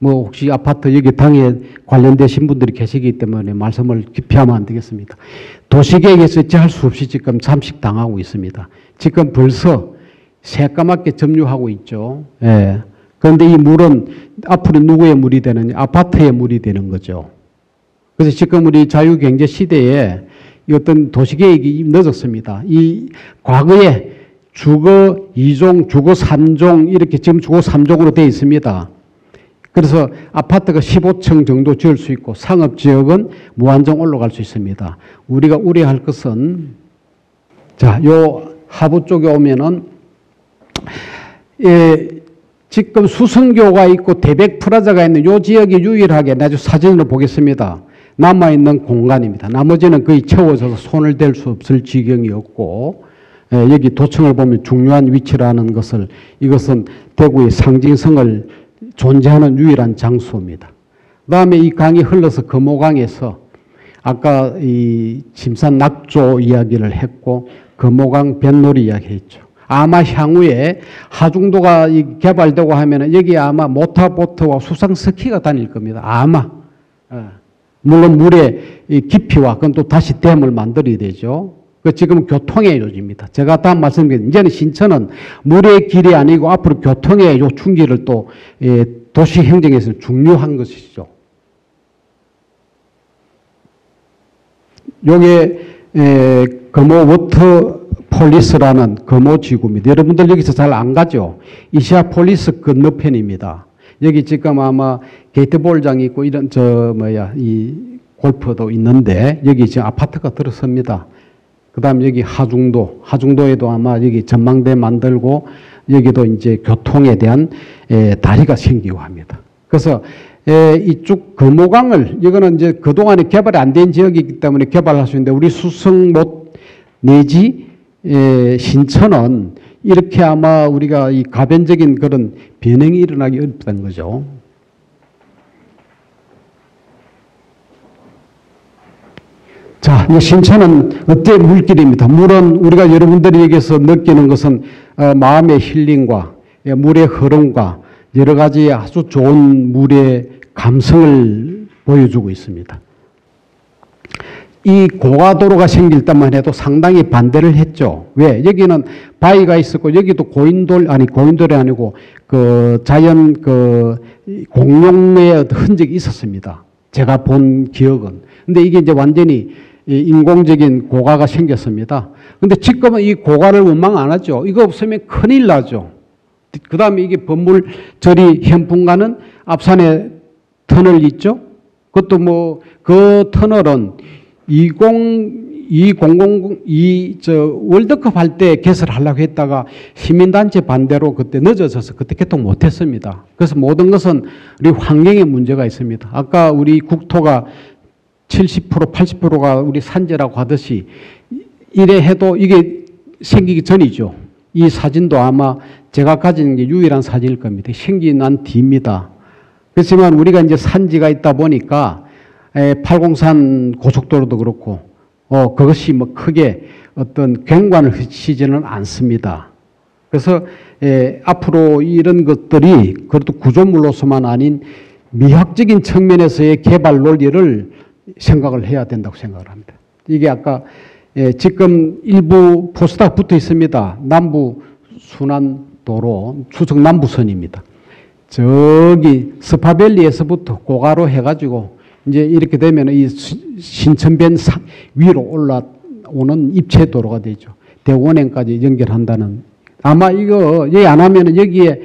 혹시 아파트 여기 당에 관련되신 분들이 계시기 때문에 말씀을 깊이 하면 안 되겠습니다. 도시계획에서 어찌할 수 없이 지금 잠식당하고 있습니다. 지금 벌써 새까맣게 점유하고 있죠. 그런데 이 물은 앞으로 누구의 물이 되느냐? 아파트의 물이 되는 거죠. 그래서 지금 우리 자유경제 시대에 어떤 도시계획이 늦었습니다. 이 과거에 주거 2종, 주거 3종 이렇게 지금 주거 3종으로 되어 있습니다. 그래서 아파트가 15층 정도 지을 수 있고 상업지역은 무한정 올라갈 수 있습니다. 우리가 우려할 것은 요 하부 쪽에 오면은 지금 수성교가 있고 대백 프라자가 있는 요 지역이 유일하게 아주 사진으로 보겠습니다. 남아있는 공간입니다. 나머지는 거의 채워져서 손을 댈 수 없을 지경이었고 여기 도청을 보면 중요한 위치라는 것을 이것은 대구의 상징성을 존재하는 유일한 장소입니다. 그 다음에 이 강이 흘러서 금호강에서 아까 이 침산 낙조 이야기를 했고 금호강 뱃놀이 이야기했죠. 아마 향후에 하중도가 개발되고 하면 여기 아마 모터보트와 수상 스키가 다닐 겁니다. 아마. 물론 물의 이 깊이와 그건 또 다시 댐을 만들어야 되죠. 그 지금 교통의 요지입니다. 제가 다음 말씀드린 이제는 신천은 물의 길이 아니고 앞으로 교통의 요 충기를 또 도시 행정에서 중요한 것이죠. 요게 금호 워터폴리스라는 금호 지구입니다. 여러분들 여기서 잘 안 가죠? 이시아폴리스 건너편입니다. 여기 지금 아마 게이트볼장이 있고 이런 이 골프도 있는데 여기 지금 아파트가 들어섭니다. 그 다음 여기 하중도에도 아마 여기 전망대 만들고 여기도 이제 교통에 대한 다리가 생기고 합니다. 그래서 이쪽 금호강을 이거는 이제 그동안에 개발이 안 된 지역이기 때문에 개발할 수 있는데 우리 수성못 내지 신천은 이렇게 아마 우리가 이 가변적인 그런 변형이 일어나기 어렵다는 거죠. 자, 이 신천은 어때 물길입니다. 물은 우리가 여러분들이 여기서 느끼는 것은 마음의 힐링과 물의 흐름과 여러 가지 아주 좋은 물의 감성을 보여주고 있습니다. 이 고가도로가 생길 때만 해도 상당히 반대를 했죠. 왜? 여기는 바위가 있었고 여기도 고인돌이 아니고 그 자연 그 공룡의 흔적이 있었습니다. 제가 본 기억은. 근데 이게 이제 완전히 인공적인 고가가 생겼습니다. 근데 지금은 이 고가를 원망 안 하죠. 이거 없으면 큰일 나죠. 그 다음에 이게 법물저리 현풍가는 앞산에 터널 있죠. 그것도 뭐 그 터널은 2020 월드컵 할 때 개설하려고 했다가 시민단체 반대로 그때 늦어져서 그때 개통 못했습니다. 그래서 모든 것은 우리 환경에 문제가 있습니다. 아까 우리 국토가 70% 80%가 우리 산지라고 하듯이 이래 해도 이게 생기기 전이죠. 이 사진도 아마 제가 가진 게 유일한 사진일 겁니다. 생기 난 뒤입니다. 그렇지만 우리가 이제 산지가 있다 보니까 803 고속도로도 그렇고 그것이 뭐 크게 어떤 경관을 흐치지는 않습니다. 그래서 앞으로 이런 것들이 그래도 구조물로서만 아닌 미학적인 측면에서의 개발 논리를 생각을 해야 된다고 생각을 합니다. 이게 아까 지금 일부 포스터가 붙어 있습니다. 남부 순환도로 수석 남부선입니다. 저기 스파밸리에서부터 고가로 해가지고 이제 이렇게 되면 이 신천변 위로 올라오는 입체도로가 되죠. 대원행까지 연결한다는. 아마 이거 여기 안 하면 여기에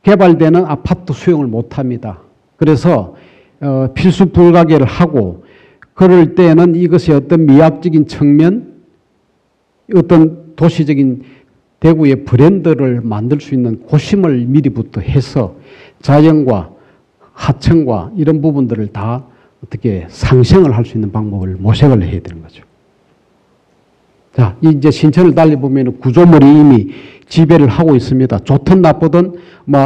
개발되는 아파트 수용을 못 합니다. 그래서 필수 불가결을 하고 그럴 때는 이것이 어떤 미학적인 측면, 어떤 도시적인 대구의 브랜드를 만들 수 있는 고심을 미리부터 해서 자연과 하천과 이런 부분들을 다 어떻게 상생을 할 수 있는 방법을 모색을 해야 되는 거죠. 자, 이제 신천을 달리보면 구조물이 이미 지배를 하고 있습니다. 좋든 나쁘든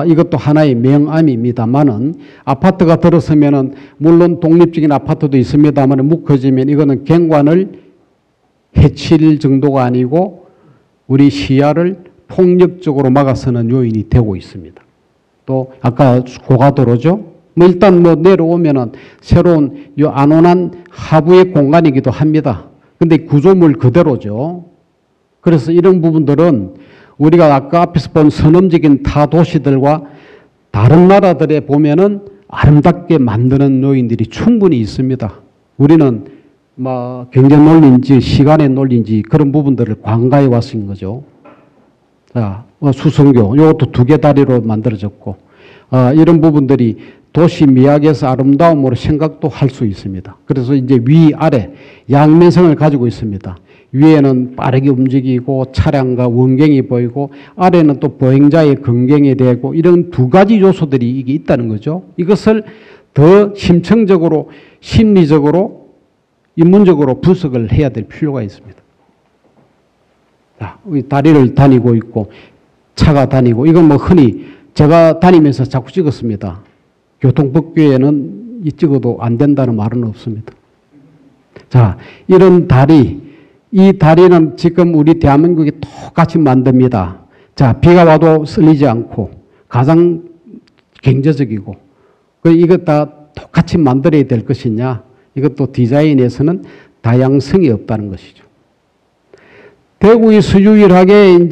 이것도 하나의 명암입니다만은 아파트가 들어서면은 물론 독립적인 아파트도 있습니다만 묶어지면 이거는 경관을 해칠 정도가 아니고 우리 시야를 폭력적으로 막아서는 요인이 되고 있습니다. 또 아까 고가도로죠. 일단 내려오면은 새로운 요 안온한 하부의 공간이기도 합니다. 근데 구조물 그대로죠. 그래서 이런 부분들은 우리가 아까 앞에서 본 선험적인 타 도시들과 다른 나라들에 보면은 아름답게 만드는 요인들이 충분히 있습니다. 우리는 경제 논리인지 시간의 논리인지 그런 부분들을 관가해 왔은 거죠. 자, 수성교, 이것도 2개 다리로 만들어졌고, 이런 부분들이 도시 미학에서 아름다움으로 생각도 할 수 있습니다. 그래서 이제 위아래 양면성을 가지고 있습니다. 위에는 빠르게 움직이고 차량과 원경이 보이고 아래는 또 보행자의 건경이 되고 이런 2가지 요소들이 이게 있다는 거죠. 이것을 더 심층적으로 심리적으로 인문적으로 분석을 해야 될 필요가 있습니다. 자, 다리를 다니고 있고 차가 다니고 이건 흔히 제가 다니면서 자꾸 찍었습니다. 교통법규에는 찍어도 안 된다는 말은 없습니다. 자, 이런 다리, 이 다리는 지금 우리 대한민국이 똑같이 만듭니다. 자, 비가 와도 쓸리지 않고 가장 경제적이고 이거 다 똑같이 만들어야 될 것이냐. 이것도 디자인에서는 다양성이 없다는 것이죠. 대구에서 유일하게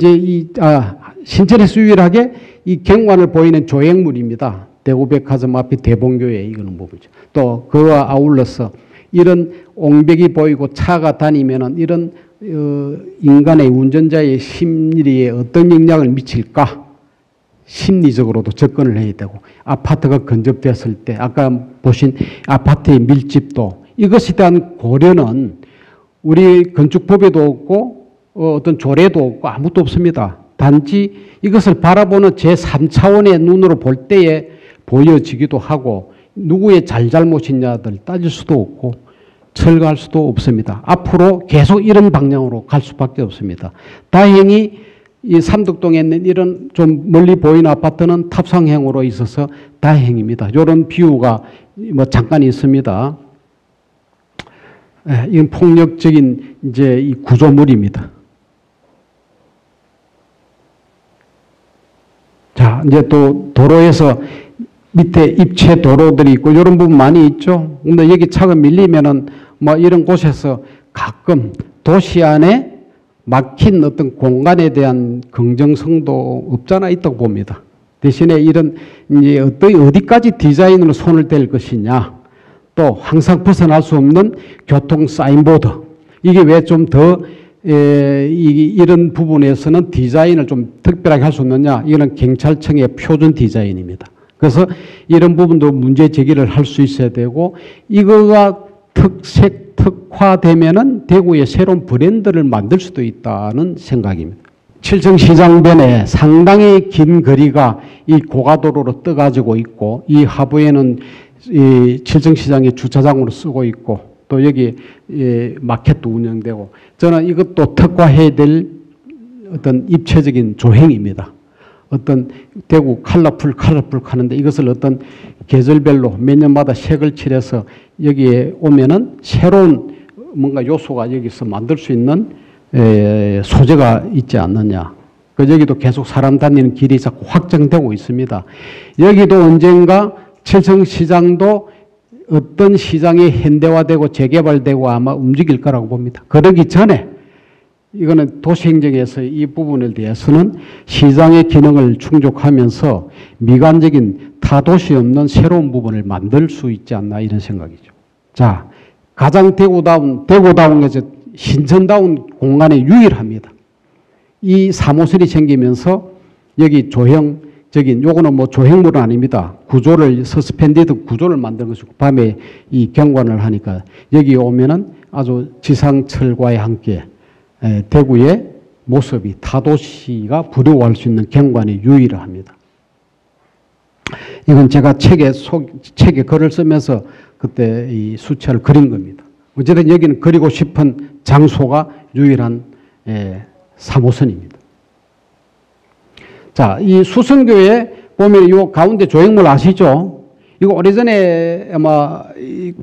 신천에서 유일하게 이 경관을 보이는 조형물입니다. 대구백화점 앞이 대봉교회 이거는 부분이죠. 또 그와 아울러서 이런 옹벽이 보이고 차가 다니면은 이런 인간의 운전자의 심리에 어떤 영향을 미칠까? 심리적으로도 접근을 해야 되고 아파트가 건접됐을 때 아까 보신 아파트의 밀집도 이것에 대한 고려는 우리 건축법에도 없고 어떤 조례도 없고 아무것도 없습니다. 단지 이것을 바라보는 제3차원의 눈으로 볼 때에 보여지기도 하고 누구의 잘잘못이냐를 따질 수도 없고 철거할 수도 없습니다. 앞으로 계속 이런 방향으로 갈 수밖에 없습니다. 다행히 이 삼덕동에 있는 이런 좀 멀리 보이는 아파트는 탑상형으로 있어서 다행입니다. 이런 비유가 뭐 잠깐 있습니다. 이건 폭력적인 이제 이 구조물입니다. 자, 이제 또 도로에서 밑에 입체 도로들이 있고 이런 부분 많이 있죠. 근데 여기 차가 밀리면은 뭐 이런 곳에서 가끔 도시 안에 막힌 어떤 공간에 대한 긍정성도 없잖아 있다고 봅니다. 대신에 이런 이제 어디까지 디자인으로 손을 댈 것이냐. 또 항상 벗어날 수 없는 교통 사인보드. 이게 왜 좀 더 이런 부분에서는 디자인을 좀 특별하게 할 수 없느냐. 이거는 경찰청의 표준 디자인입니다. 그래서 이런 부분도 문제 제기를 할 수 있어야 되고 이거가 특화되면은 대구의 새로운 브랜드를 만들 수도 있다는 생각입니다. 칠성시장변에 상당히 긴 거리가 이 고가도로로 떠가지고 있고 이 하부에는 이 칠성시장의 주차장으로 쓰고 있고 또 여기 마켓도 운영되고 저는 이것도 특화해야 될 어떤 입체적인 조행입니다. 어떤 대구 컬러풀 하는데 이것을 어떤 계절별로 몇 년마다 색을 칠해서 여기에 오면은 새로운 뭔가 요소가 여기서 만들 수 있는 소재가 있지 않느냐. 여기도 계속 사람 다니는 길이 자꾸 확장되고 있습니다. 여기도 언젠가 칠성시장도 어떤 시장이 현대화되고 재개발되고 아마 움직일 거라고 봅니다. 그러기 전에 이거는 도시행정에서 이 부분에 대해서는 시장의 기능을 충족하면서 미관적인 타도시 없는 새로운 부분을 만들 수 있지 않나 이런 생각이죠. 자, 가장 대구다운 것이 신천다운 공간에 유일합니다. 이 사무실이 생기면서 여기 조형적인 요거는 뭐 조형물은 아닙니다. 구조를 서스펜디드 구조를 만든 것이고 밤에 이 경관을 하니까 여기 오면은 아주 지상철과의 함께 대구의 모습이 타도시가 부러워할 수 있는 경관이 유일합니다. 이건 제가 책에 글을 쓰면서 그때 이 수채를 그린 겁니다. 어쨌든 여기는 그리고 싶은 장소가 유일한 사모선입니다. 자, 이 수성교에 보면 이 가운데 조형물 아시죠? 이거 오래전에 아마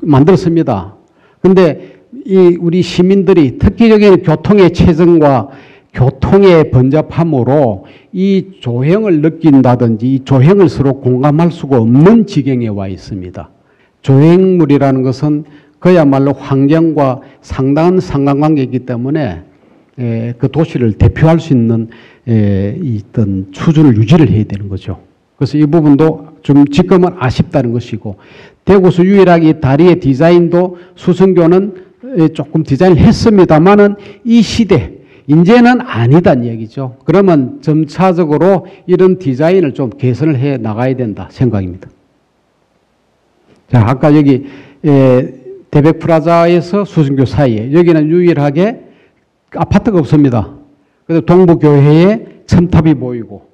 만들었습니다. 근데 이 우리 시민들이 특히 여기는 교통의 체증과 교통의 번잡함으로 이 조형을 느낀다든지 이 조형을 서로 공감할 수가 없는 지경에 와 있습니다. 조형물이라는 것은 그야말로 환경과 상당한 상관관계이기 때문에 그 도시를 대표할 수 있는 어떤 수준을 유지를 해야 되는 거죠. 그래서 이 부분도 좀 지금은 아쉽다는 것이고 대구에서 유일하게 다리의 디자인도 수성교는 조금 디자인을 했습니다만은 이 시대 이제는 아니다는 얘기죠. 그러면 점차적으로 이런 디자인을 좀 개선을 해 나가야 된다 생각입니다. 자, 아까 여기 대백프라자에서 수성교 사이에 여기는 유일하게 아파트가 없습니다. 그래서 동부교회에 첨탑이 보이고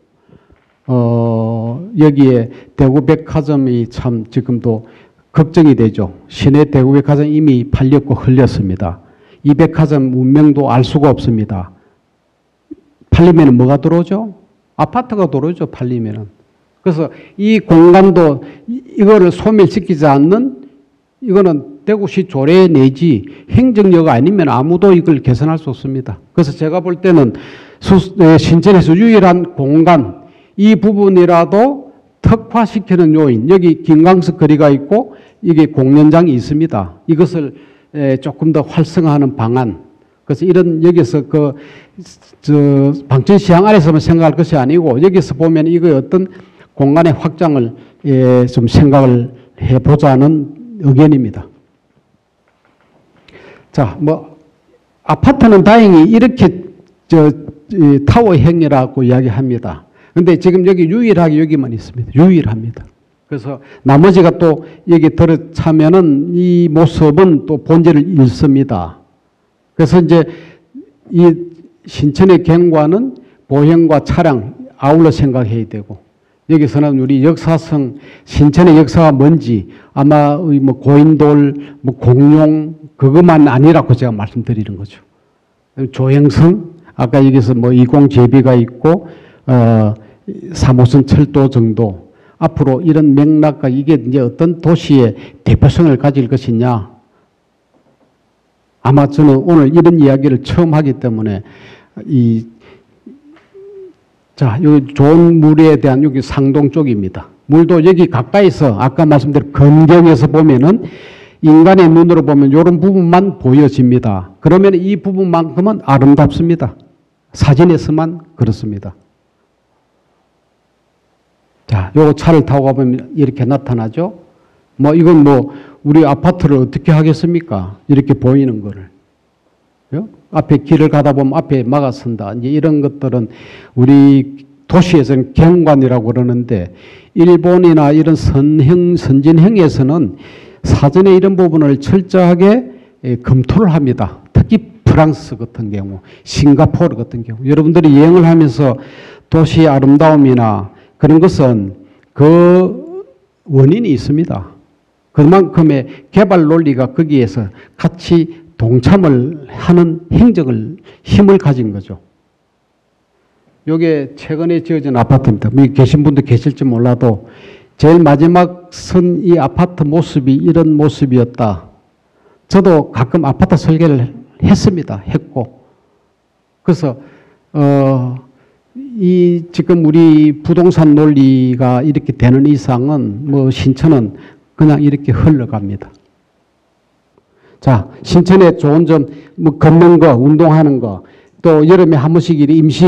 여기에 대구백화점이 참 지금도 걱정이 되죠. 시내 대구백화점 이미 팔렸고 흘렸습니다. 이 백화점 운명도 알 수가 없습니다. 팔리면 뭐가 들어오죠? 아파트가 들어오죠. 팔리면은. 그래서 이 공간도 이거를 소멸시키지 않는 이거는 대구시 조례 내지 행정력 아니면 아무도 이걸 개선할 수 없습니다. 그래서 제가 볼 때는 신천에서 유일한 공간 이 부분이라도 특화시키는 요인, 여기 김광석 거리가 있고 이게 공연장이 있습니다. 이것을 조금 더 활성화하는 방안. 그래서 이런 여기서 방천시장 안에서만 생각할 것이 아니고 여기서 보면 이거 어떤 공간의 확장을 좀 생각을 해보자는 의견입니다. 자, 뭐 아파트는 다행히 이렇게 타워형이라고 이야기합니다. 근데 지금 여기 유일하게 여기만 있습니다. 유일합니다. 그래서 나머지가 또 여기 들어차면은 이 모습은 또 본질을 잃습니다. 그래서 이제 이 신천의 경관은 보행과 차량 아울러 생각해야 되고, 여기서는 우리 역사성, 신천의 역사가 뭔지 아마 뭐 고인돌, 뭐 공룡 그것만 아니라고 제가 말씀드리는 거죠. 조형성, 아까 여기서 뭐 이공제비가 있고 3호선 철도 정도, 앞으로 이런 맥락과 이게 이제 어떤 도시의 대표성을 가질 것이냐. 아마 저는 오늘 이런 이야기를 처음 하기 때문에 자, 여기 좋은 물에 대한 여기 상동 쪽입니다. 물도 여기 가까이서 아까 말씀드린 검경에서 보면은 인간의 눈으로 보면 이런 부분만 보여집니다. 그러면 이 부분만큼은 아름답습니다. 사진에서만 그렇습니다. 자, 요 차를 타고 가보면 이렇게 나타나죠? 뭐, 이건 뭐, 우리 아파트를 어떻게 하겠습니까? 이렇게 보이는 거를. 앞에 길을 가다 보면 앞에 막아선다. 이제 이런 것들은 우리 도시에서는 경관이라고 그러는데, 일본이나 이런 선진형에서는 사전에 이런 부분을 철저하게 검토를 합니다. 특히 프랑스 같은 경우, 싱가포르 같은 경우. 여러분들이 여행을 하면서 도시의 아름다움이나 그런 것은 그 원인이 있습니다. 그만큼의 개발 논리가 거기에서 같이 동참을 하는 행적을, 힘을 가진 거죠. 이게 최근에 지어진 아파트입니다. 여기 계신 분도 계실지 몰라도 제일 마지막 선 이 아파트 모습이 이런 모습이었다. 저도 가끔 아파트 설계를 했습니다. 했고. 그래서 이 지금 우리 부동산 논리가 이렇게 되는 이상은 뭐 신천은 그냥 이렇게 흘러갑니다. 자, 신천의 좋은 점, 뭐 걷는 거, 운동하는 거, 또 여름에 한 번씩 임시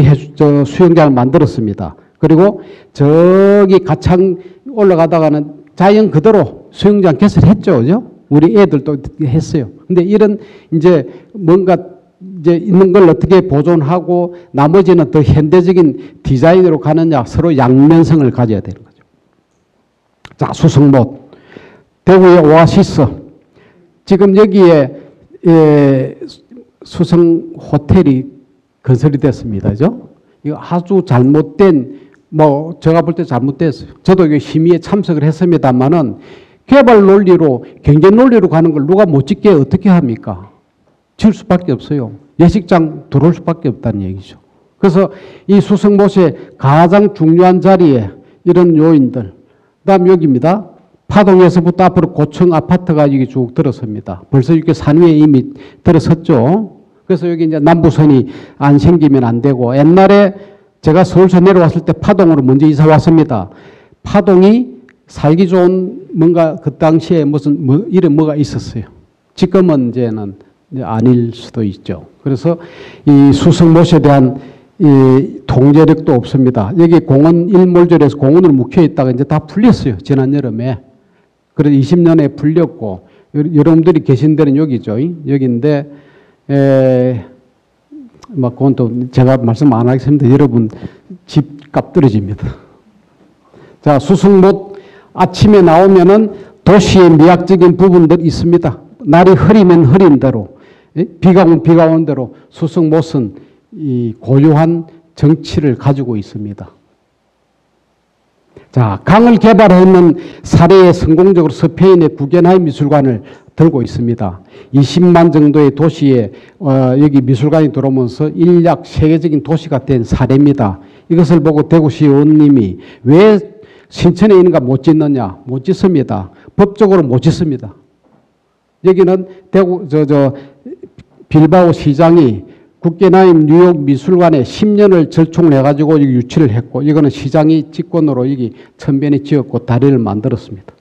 수영장을 만들었습니다. 그리고 저기 가창 올라가다가는 자연 그대로 수영장 개설했죠, 그죠? 우리 애들도 했어요. 근데 이런 이제 뭔가 이제 있는 걸 어떻게 보존하고 나머지는 더 현대적인 디자인으로 가느냐, 서로 양면성을 가져야 되는 거죠. 자, 수성못, 대구의 오아시스. 지금 여기에 수성 호텔이 건설이 됐습니다. 그죠? 이거 아주 잘못된, 뭐 제가 볼 때 잘못됐어요. 저도 이게 심의에 참석을 했습니다만은 개발 논리로, 경제 논리로 가는 걸 누가 못 짓게 어떻게 합니까? 질 수밖에 없어요. 예식장 들어올 수밖에 없다는 얘기죠. 그래서 이 수성못의 가장 중요한 자리에 이런 요인들. 그다음 여기입니다. 파동에서부터 앞으로 고층 아파트가 여기 쭉 들어섭니다. 벌써 이렇게 산 위에 이미 들어섰죠. 그래서 여기 이제 남부선이 안 생기면 안 되고, 옛날에 제가 서울서 내려왔을 때 파동으로 먼저 이사 왔습니다. 파동이 살기 좋은 뭔가 그 당시에 무슨 이런 뭐가 있었어요. 지금은 이제는 아닐 수도 있죠. 그래서 이 수성못에 대한 이 통제력도 없습니다. 여기 공원 일몰절에서 공원으로 묵혀 있다가 이제 다 풀렸어요. 지난 여름에. 그래서 20년에 풀렸고, 여러분들이 계신 데는 여기죠. 여기인데, 막 그건 또 제가 말씀 안 하겠습니다. 여러분 집값 떨어집니다. 자, 수성못 아침에 나오면은 도시의 미학적인 부분들이 있습니다. 날이 흐리면 흐린 대로, 비가 오면 비가 오는 대로 수성못은 이 고유한 정치를 가지고 있습니다. 자, 강을 개발하는 사례에 성공적으로 스페인의 구겐하임 미술관을 들고 있습니다. 20만 정도의 도시에 여기 미술관이 들어오면서 인약 세계적인 도시가 된 사례입니다. 이것을 보고 대구시 의원님이 왜 신천에 있는가 못 짓느냐? 못 짓습니다. 법적으로 못 짓습니다. 여기는 대구 빌바오 시장이 국게나임 뉴욕 미술관에 10년을 절충을 해가지고 여기 유치를 했고, 이거는 시장이 직권으로 여기 천변에 지었고 다리를 만들었습니다.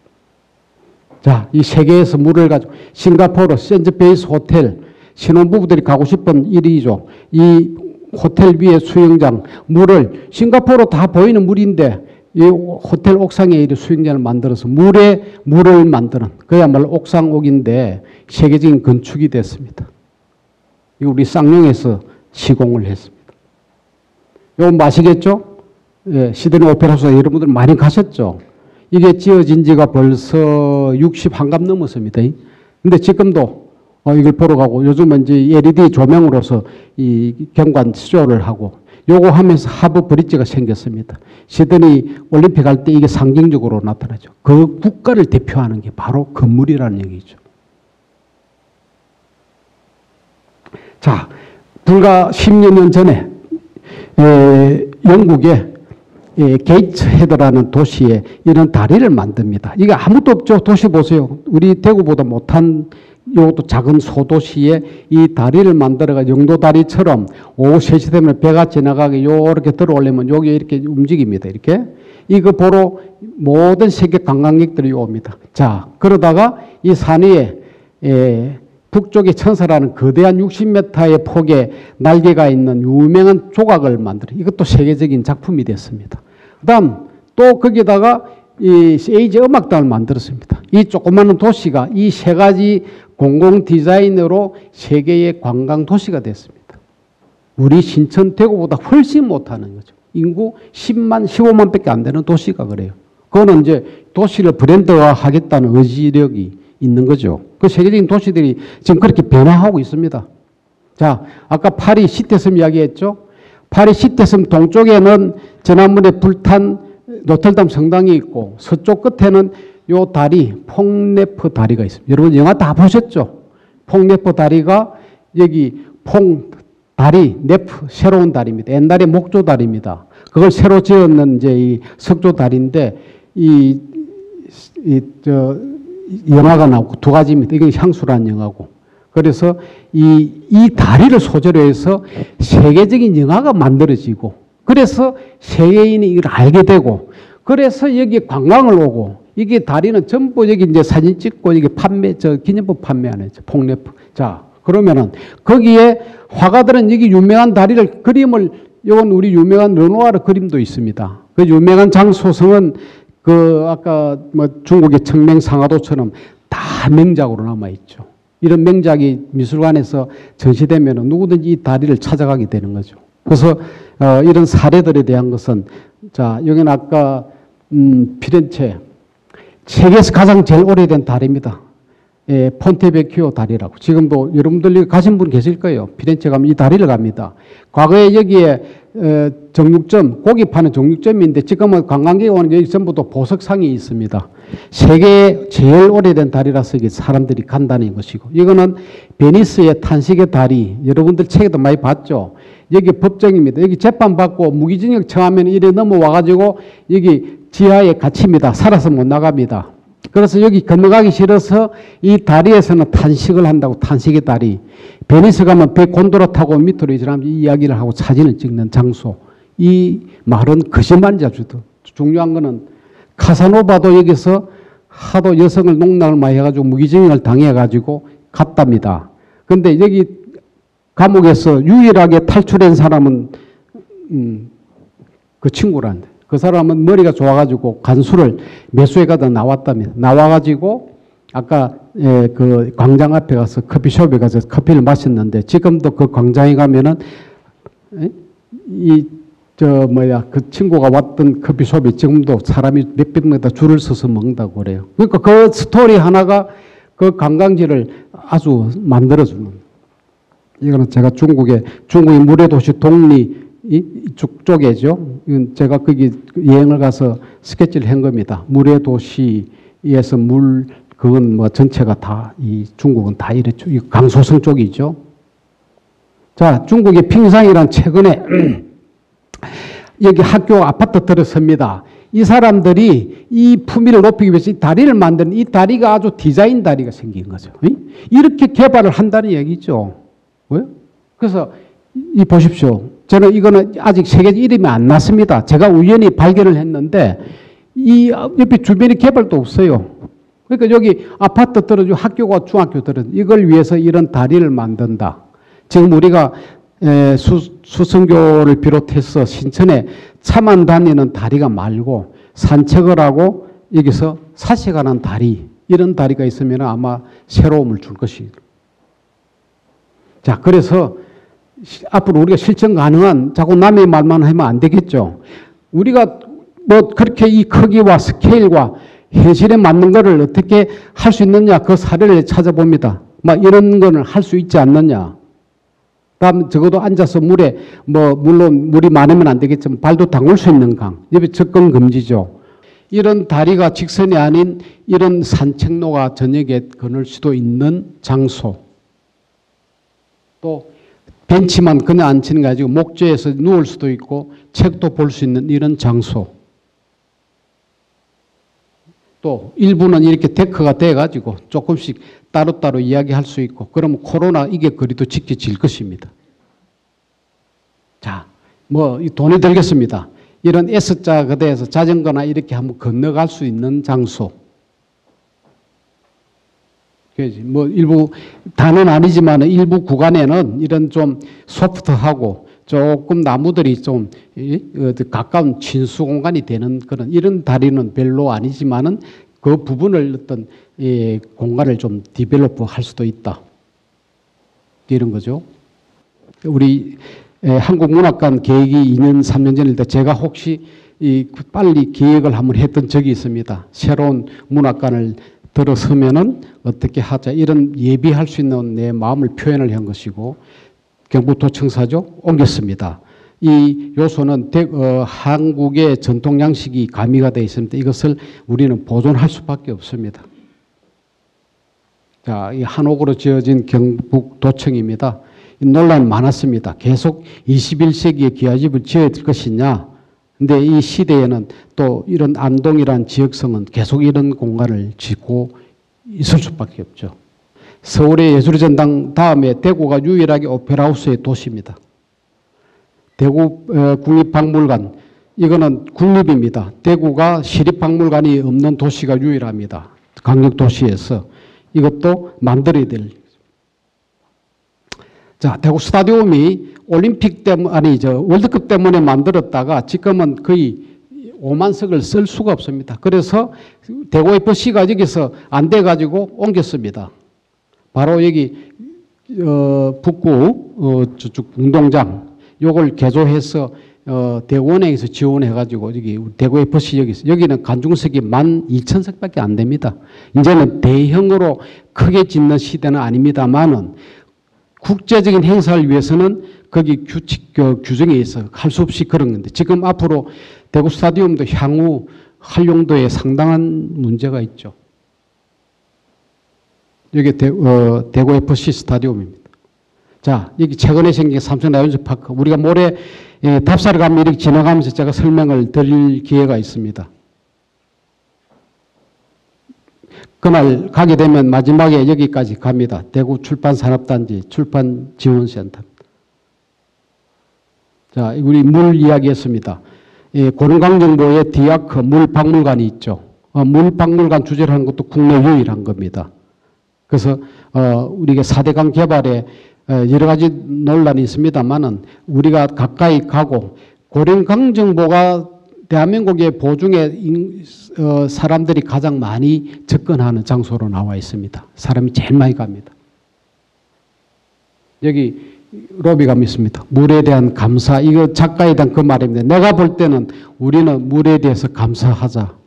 자, 이 세계에서 물을 가지고 싱가포르 샌즈베이스 호텔, 신혼부부들이 가고 싶은 일이죠. 이 호텔 위에 수영장, 물을 싱가포르 다 보이는 물인데 이 호텔 옥상에 이 수영장을 만들어서 물을 만드는 그야말로 옥상옥인데 세계적인 건축이 됐습니다. 이거 우리 쌍용에서 시공을 했습니다. 이건 아시겠죠? 예, 시드니 오페라 하우스 여러분들 많이 가셨죠? 이게 지어진 지가 벌써 60 한갑 넘었습니다. 근데 지금도 이걸 보러 가고 요즘은 이제 LED 조명으로서 이 경관 쇼를 하고 요거 하면서 하버 브릿지가 생겼습니다. 시드니 올림픽 할 때 이게 상징적으로 나타나죠. 그 국가를 대표하는 게 바로 건물이라는 얘기죠. 자, 불과 10여 년 전에 영국의 게이츠헤드라는 도시에 이런 다리를 만듭니다. 이게 아무도 없죠. 도시 보세요. 우리 대구보다 못한 이것도 작은 소도시에 이 다리를 만들어가 영도다리처럼 오후 3시 되면 배가 지나가게 요렇게 들어올리면 여기 이렇게 움직입니다. 이렇게. 이거 보러 모든 세계 관광객들이 옵니다. 자, 그러다가 이 산 위에 북쪽의 천사라는 거대한 60m의 폭의 날개가 있는 유명한 조각을 만들어 이것도 세계적인 작품이 됐습니다. 그 다음 또 거기다가 이 세이지 음악단을 만들었습니다. 이 조그마한 도시가 이 세 가지 공공 디자인으로 세계의 관광 도시가 됐습니다. 우리 신천 대구보다 훨씬 못하는 거죠. 인구 10만, 15만 밖에 안 되는 도시가 그래요. 그거는 이제 도시를 브랜드화 하겠다는 의지력이 있는 거죠. 그 세계적인 도시들이 지금 그렇게 변화하고 있습니다. 자, 아까 파리 시태섬 이야기했죠. 파리 시태섬 동쪽에는 지난번에 불탄 노틀담 성당이 있고 서쪽 끝에는 요 다리, 퐁네프 다리가 있습니다. 여러분 영화 다 보셨죠? 퐁네프 다리가 여기 다리, 네프, 새로운 다리입니다. 옛날에 목조 다리입니다. 그걸 새로 지었는 이제 이 석조 다리인데 영화가 나오고 두 가지입니다. 이건 향수라는 영화고. 그래서 이 다리를 소재로 해서 세계적인 영화가 만들어지고 그래서 세계인이 이걸 알게 되고 그래서 여기 관광을 오고 이게 다리는 전부 여기 이제 사진 찍고 이게 기념품 판매하는 폭네프. 자, 그러면은 거기에 화가들은 여기 유명한 다리를 이건 우리 유명한 르누아르 그림도 있습니다. 그 유명한 장소성은 아까 중국의 청맹상하도처럼 다 명작으로 남아있죠. 이런 명작이 미술관에서 전시되면 누구든지 이 다리를 찾아가게 되는 거죠. 그래서 이런 사례들에 대한 것은 자, 여기는 아까 피렌체 세계에서 가장 제일 오래된 다리입니다. 폰테베키오 다리라고. 지금도 여러분들이 가신 분 계실 거예요. 피렌체 가면 이 다리를 갑니다. 과거에 여기에 정육점, 고기 파는 정육점인데 지금은 관광객이 오는 여기 전부 다 보석상이 있습니다. 세계에 제일 오래된 다리라서 이게 사람들이 간다는 것이고 이거는 베니스의 탄식의 다리. 여러분들 책에도 많이 봤죠. 여기 법정입니다. 여기 재판받고 무기징역 청하면 이래 넘어와가지고 여기 지하에 갇힙니다. 살아서 못 나갑니다. 그래서 여기 건너가기 싫어서 이 다리에서는 탄식을 한다고 탄식의 다리. 베니스 가면 배 곤도라 타고 밑으로 이 이야기를 하고 사진을 찍는 장소. 이 말은 거짓말인지 아주도 중요한 거는 카사노바도 여기서 하도 여성을 농락을 많이 해가지고 무기징역을 당해가지고 갔답니다. 근데 여기 감옥에서 유일하게 탈출한 사람은 그 친구란데 그 사람은 머리가 좋아가지고 간수를 매수해 가다 나왔답니다. 나와가지고 아까 그 광장 앞에 가서 커피숍에 가서 커피를 마셨는데 지금도 그 광장에 가면은 그 친구가 왔던 커피숍에 지금도 사람이 몇백 명다 줄을 서서 먹는다고 그래요. 그러니까 그 스토리 하나가 그 관광지를 아주 만들어주는. 이거는 제가 중국의 물의 도시 동리 이쪽 쪽에죠. 이건 제가 거기 여행을 가서 스케치를 한 겁니다. 물의 도시에서 그건 전체가 다 이 중국은 다 이랬죠. 이 강소성 쪽이죠. 자, 중국의 핑상이란 최근에 여기 학교 아파트 들어섭니다. 이 사람들이 이 품위를 높이기 위해서 이 다리를 만드는 이 다리가 아주 디자인 다리가 생긴 거죠. 이렇게 개발을 한다는 얘기죠. 왜요? 그래서 이 보십시오. 저는 이거는 아직 세계 이름이 안 났습니다. 제가 우연히 발견을 했는데 이 옆에 주변에 개발도 없어요. 그러니까 여기 아파트 떨어지고 학교가 중학교 떨어지고 이걸 위해서 이런 다리를 만든다. 지금 우리가 수성교를 비롯해서 신천에 차만 다니는 다리가 말고 산책을 하고 여기서 사색하는 다리, 이런 다리가 있으면 아마 새로움을 줄 것입니다. 자, 그래서 앞으로 우리가 실천 가능한 자꾸 남의 말만 하면 안 되겠죠. 우리가 뭐 그렇게 이 크기와 스케일과 현실에 맞는 거를 어떻게 할 수 있느냐, 그 사례를 찾아봅니다. 막 이런 거는 할 수 있지 않느냐. 다음 적어도 앉아서 물에 뭐 물론 물이 많으면 안 되겠지만 발도 담글 수 있는 강, 옆에 접근 금지죠. 이런 다리가 직선이 아닌 이런 산책로가 저녁에 거닐 수도 있는 장소. 또 벤치만 그냥 앉히는 게 아니고 목재에서 누울 수도 있고 책도 볼 수 있는 이런 장소. 또 일부는 이렇게 데크가 돼가지고 조금씩 따로따로 이야기할 수 있고 그러면 코로나 이게 거리도 지켜질 것입니다. 자, 뭐 돈이 들겠습니다. 이런 S자 거대에서 자전거나 이렇게 한번 건너갈 수 있는 장소. 뭐 일부 다는 아니지만 일부 구간에는 이런 좀 소프트하고 조금 나무들이 좀 가까운 친수 공간이 되는 그런 이런 다리는 별로 아니지만은 그 부분을 어떤 공간을 좀 디벨로프 할 수도 있다. 이런 거죠. 우리 한국문학관 계획이 2년, 3년 전일 때 제가 혹시 빨리 기획을 한번 했던 적이 있습니다. 새로운 문학관을 들어서면은 어떻게 하자 이런 예비할 수 있는 내 마음을 표현을 한 것이고 경북도청사죠. 옮겼습니다. 이 요소는 한국의 전통 양식이 가미가 되어 있습니다. 이것을 우리는 보존할 수밖에 없습니다. 자, 이 한옥으로 지어진 경북도청입니다. 논란 많았습니다. 계속 21세기에 기와집을 지어야 될 것이냐. 근데 이 시대에는 또 이런 안동이라는 지역성은 계속 이런 공간을 짓고 있을 수밖에 없죠. 서울의 예술의 전당 다음에 대구가 유일하게 오페라하우스의 도시입니다. 대구 국립박물관, 이거는 국립입니다. 대구가 시립박물관이 없는 도시가 유일합니다. 강력도시에서. 이것도 만들어야 될. 자, 대구 스타디움이 올림픽 때문에, 월드컵 때문에 만들었다가 지금은 거의 5만석을 쓸 수가 없습니다. 그래서 대구 FC가 여기서 안 돼가지고 옮겼습니다. 바로 여기, 북구, 저쪽 운동장, 요걸 개조해서, 대구은행에서 지원해가지고 여기 대구 FC 여기는 관중석이 12,000석밖에 안 됩니다. 이제는 대형으로 크게 짓는 시대는 아닙니다만은 국제적인 행사를 위해서는 거기 규정에 있어 할 수 없이 그런 건데 지금 앞으로 대구 스타디움도 향후 활용도에 상당한 문제가 있죠. 여기 대구 FC 스타디움입니다. 자, 여기 최근에 생긴 삼성 라이온즈 파크. 우리가 모레 답사를 가면 이렇게 지나가면서 제가 설명을 드릴 기회가 있습니다. 그날 가게 되면 마지막에 여기까지 갑니다. 대구 출판산업단지 출판지원센터. 자, 우리 물 이야기했습니다. 고령강정보에 디아크 물박물관이 있죠. 물박물관 주제를 하는 것도 국내 유일한 겁니다. 그래서 우리가 4대강 개발에 여러 가지 논란이 있습니다만은 우리가 가까이 가고 고령강정보가 대한민국의 보중에 사람들이 가장 많이 접근하는 장소로 나와 있습니다. 사람이 제일 많이 갑니다. 여기 로비가 있습니다. 물에 대한 감사. 이거 작가에 대한 그 말입니다. 내가 볼 때는 우리는 물에 대해서 감사하자.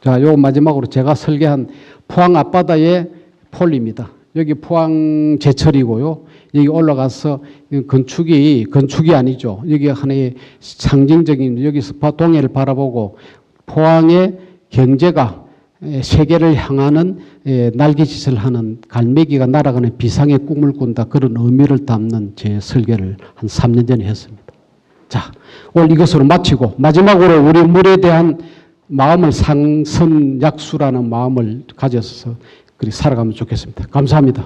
자, 요 마지막으로 제가 설계한 포항 앞바다의 폴입니다. 여기 포항 제철이고요. 여기 올라가서 건축이 아니죠. 여기 하나의 상징적인 여기서 동해를 바라보고 포항의 경제가 세계를 향하는 날개짓을 하는 갈매기가 날아가는 비상의 꿈을 꾼다. 그런 의미를 담는 제 설계를 한 3년 전에 했습니다. 자, 오늘 이것으로 마치고 마지막으로 우리 물에 대한 마음을 상선약수라는 마음을 가져서 그렇게 살아가면 좋겠습니다. 감사합니다.